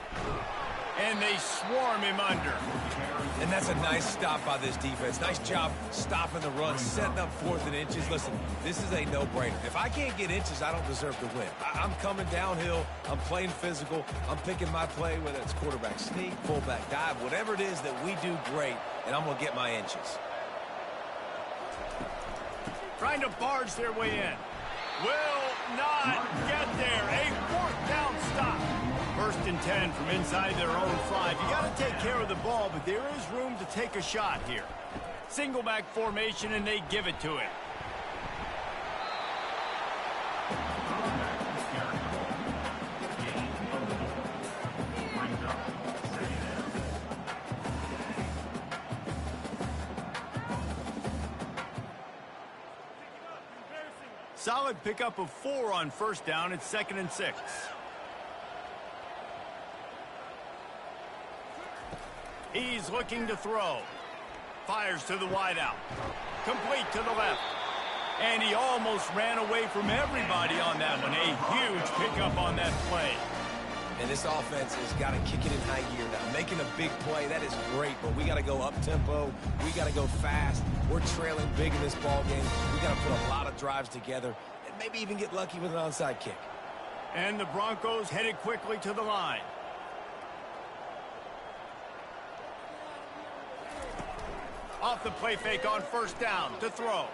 And they swarm him under. And that's a nice stop by this defense. Nice job stopping the run, setting up 4th and inches. Listen, this is a no-brainer. If I can't get inches, I don't deserve to win. I'm coming downhill. I'm playing physical. I'm picking my play, whether it's quarterback sneak, fullback dive, whatever it is that we do great, and I'm going to get my inches. Trying to barge their way in. Will not get there. A 4th down stop. 1st and 10 from inside their own 5. You got to take care of the ball, but there is room to take a shot here. Single back formation, and they give it to him. Solid pickup of 4 on 1st down. It's 2nd and 6. He's looking to throw. Fires to the wideout. Complete to the left. And he almost ran away from everybody on that one. A huge pickup on that play. And this offense has got to kick it in high gear now. Making a big play, that is great, but we got to go up-tempo. We got to go fast. We're trailing big in this ball game. We got to put a lot of drives together and maybe even get lucky with an onside kick. And the Broncos headed quickly to the line. Off the play fake on 1st down to throw.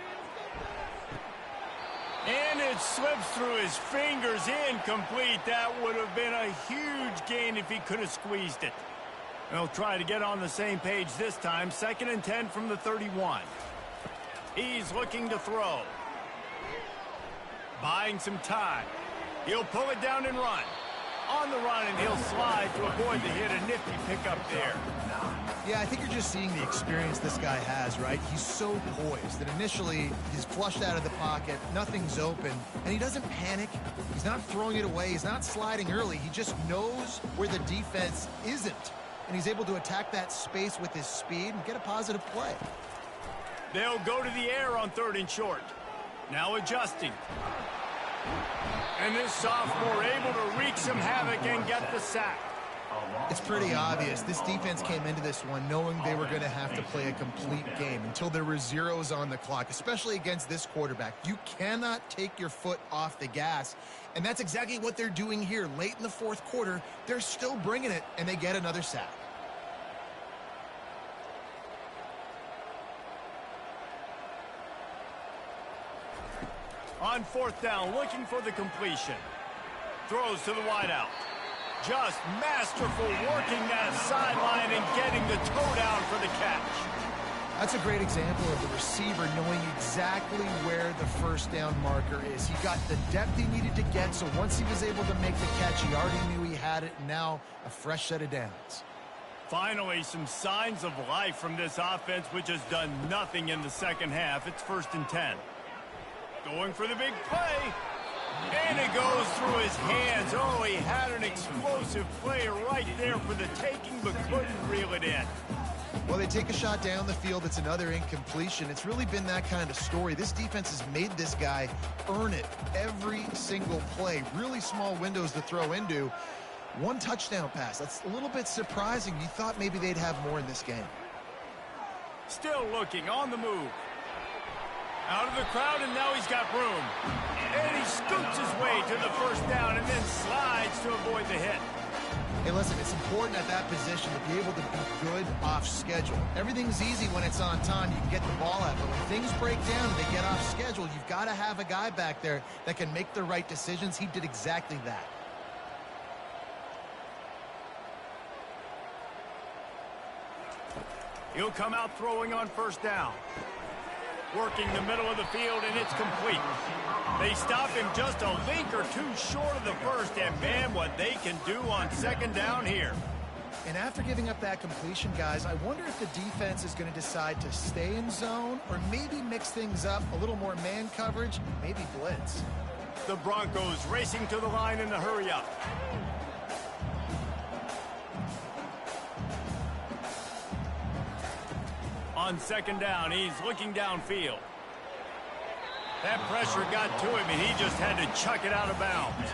And it slips through his fingers, incomplete. That would have been a huge gain if he could have squeezed it. They'll try to get on the same page this time. 2nd and 10 from the 31. He's looking to throw. Buying some time. He'll pull it down and run. On the run, and he'll slide to avoid the hit. A nifty pickup there. Yeah, I think you're just seeing the experience this guy has, right? He's so poised that initially he's flushed out of the pocket, nothing's open, and he doesn't panic. He's not throwing it away. He's not sliding early. He just knows where the defense isn't, and he's able to attack that space with his speed and get a positive play. They'll go to the air on 3rd and short. Now adjusting. And this sophomore able to wreak some havoc and get the sack. It's pretty obvious. This defense came into this one knowing they were going to have to play a complete game until there were zeros on the clock, especially against this quarterback. You cannot take your foot off the gas, and that's exactly what they're doing here. Late in the 4th quarter, they're still bringing it, and they get another sack. On 4th down, looking for the completion. Throws to the wideout. Just masterful working that sideline and getting the toe down for the catch. That's a great example of the receiver knowing exactly where the 1st down marker is. He got the depth he needed to get, so once he was able to make the catch, he already knew he had it, and now a fresh set of downs. Finally, some signs of life from this offense, which has done nothing in the 2nd half. It's 1st and 10. Going for the big play. And it goes through his hands. Oh, he had an explosive play right there for the taking, but couldn't reel it in. Well, they take a shot down the field. It's another incompletion. It's really been that kind of story. This defense has made this guy earn it every single play. Really small windows to throw into. 1 touchdown pass. That's a little bit surprising. You thought maybe they'd have more in this game. Still looking on the move. Out of the crowd, and now he's got room. And he scoots his way to the 1st down and then slides to avoid the hit. Hey, listen, it's important at that position to be able to be good off schedule. Everything's easy when it's on time. You can get the ball out. But when things break down and they get off schedule, you've got to have a guy back there that can make the right decisions. He did exactly that. He'll come out throwing on first down. Working the middle of the field, and it's complete. They stop him just a link or two short of the first, and man, what they can do on second down here. And after giving up that completion, guys, I wonder if the defense is going to decide to stay in zone or maybe mix things up, a little more man coverage, maybe blitz. The Broncos racing to the line in the hurry-up. On second down, he's looking downfield. That pressure got to him, and he just had to chuck it out of bounds.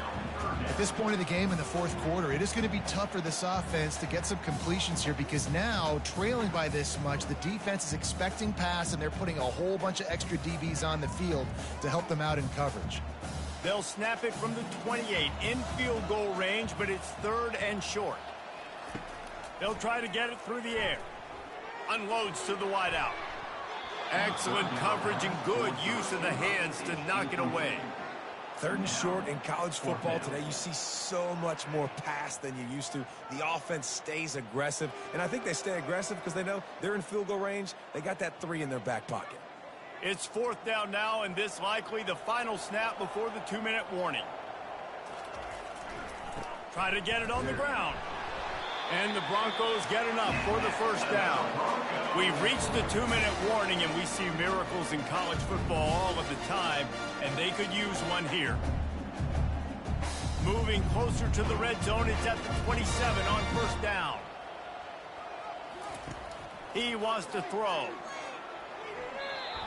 At this point of the game in the fourth quarter, it is going to be tough for this offense to get some completions here because now, trailing by this much, the defense is expecting pass, and they're putting a whole bunch of extra DBs on the field to help them out in coverage. They'll snap it from the 28 in field goal range, but it's third and short. They'll try to get it through the air. Unloads to the wideout. Excellent coverage and good use of the hands to knock it away. Third and short in college football today, you see so much more pass than you used to. The offense stays aggressive, and I think they stay aggressive because they know they're in field goal range. They got that 3 in their back pocket. It's fourth down now, and this likely the final snap before the 2-minute warning. Try to get it on the ground. And the Broncos get enough for the first down. We've reached the 2-minute warning, and we see miracles in college football all of the time, and they could use one here. Moving closer to the red zone, it's at the 27 on first down. He wants to throw.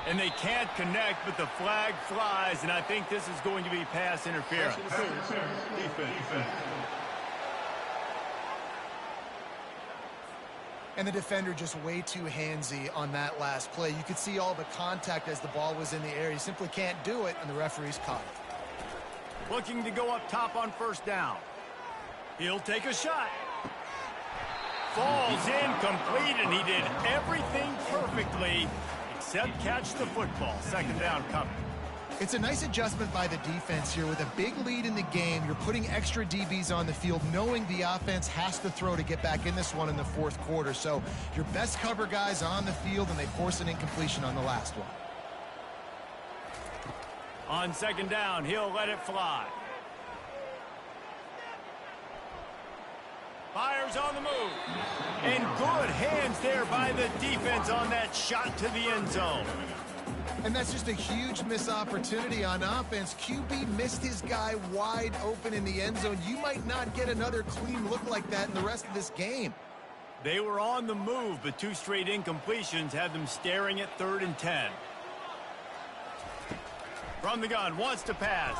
And they can't connect, but the flag flies, and I think this is going to be pass interference. Defense. And the defender just way too handsy on that last play. You could see all the contact as the ball was in the air. He simply can't do it, and the referee's caught it. Looking to go up top on first down. He'll take a shot. Falls incomplete, and he did everything perfectly except catch the football. Second down coming. It's a nice adjustment by the defense here. With a big lead in the game, you're putting extra DBs on the field, knowing the offense has to throw to get back in this one in the fourth quarter. So your best cover guys on the field, and they force an incompletion on the last one. On second down, he'll let it fly. Fires on the move. And good hands there by the defense on that shot to the end zone. And that's just a huge missed opportunity on offense. QB missed his guy wide open in the end zone. You might not get another clean look like that in the rest of this game. They were on the move, but 2 straight incompletions had them staring at 3rd and 10. From the gun, wants to pass.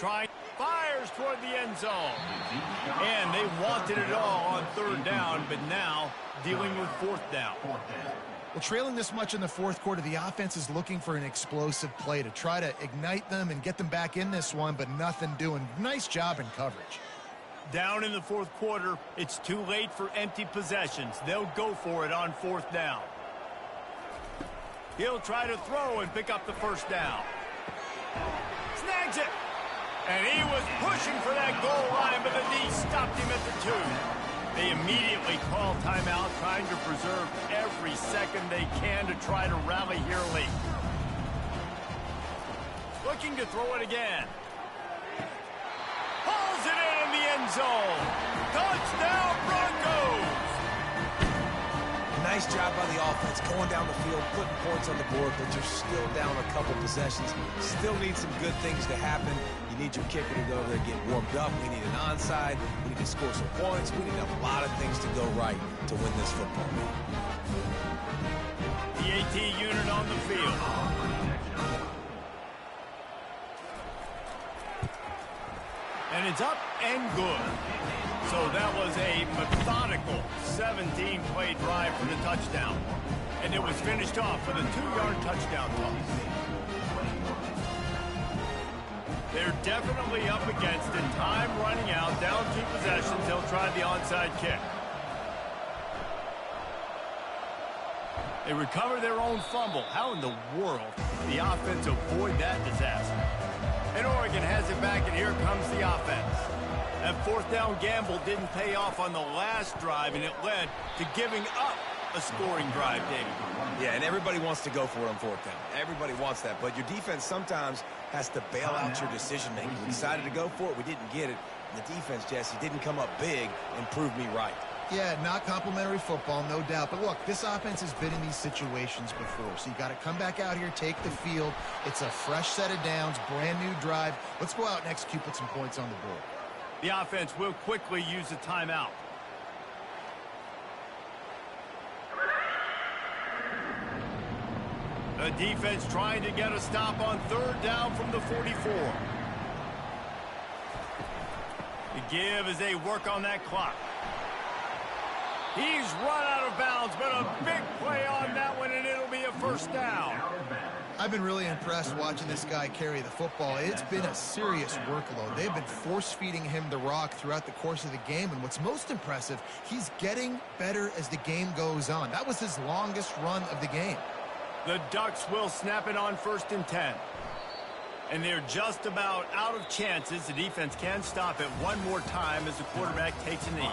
Trying, fires toward the end zone. And they wanted it all on 3rd down, but now dealing with 4th down. Well, trailing this much in the fourth quarter, the offense is looking for an explosive play to try to ignite them and get them back in this one, but nothing doing. Nice job in coverage. Down in the fourth quarter, it's too late for empty possessions. They'll go for it on 4th down. He'll try to throw and pick up the first down. Snags it! And he was pushing for that goal line, but the D stopped him at the 2. They immediately call timeout, trying to preserve every second they can to try to rally here late. Looking to throw it again. Pulls it in the end zone. Touchdown, Broncos! Nice job by the offense going down the field, putting points on the board, but you're still down a couple possessions. Still need some good things to happen. You need your kicker to go over there and get warmed up. We need an onside. We need to score some points. We need a lot of things to go right to win this football game. The AT unit on the field. And it's up and good. So that was a methodical 17-play drive for the touchdown. And it was finished off with a 2-yard touchdown toss. They're definitely up against it. Time running out. Down 2 possessions. They'll try the onside kick. They recover their own fumble. How in the world did the offense avoid that disaster? And Oregon has it back, and here comes the offense. That 4th down gamble didn't pay off on the last drive, and it led to giving up a scoring drive, David. Yeah, and everybody wants to go for it on 4th down. Everybody wants that, but your defense sometimes has to bail out your decision-making. We decided to go for it. We didn't get it. And the defense, Jesse, didn't come up big and prove me right. Yeah, not complimentary football, no doubt. But look, this offense has been in these situations before. So you got to come back out here, take the field. It's a fresh set of downs, brand new drive. Let's go out and execute, put some points on the board. The offense will quickly use a timeout. The defense trying to get a stop on 3rd down from the 44. The give as they work on that clock. He's run out of bounds, but a big play on that one, and it'll be a 1st down. I've been really impressed watching this guy carry the football. It's been a serious workload. They've been force-feeding him the rock throughout the course of the game, and what's most impressive, he's getting better as the game goes on. That was his longest run of the game. The Ducks will snap it on 1st and 10. And they're just about out of chances. The defense can stop it one more time as the quarterback takes a knee.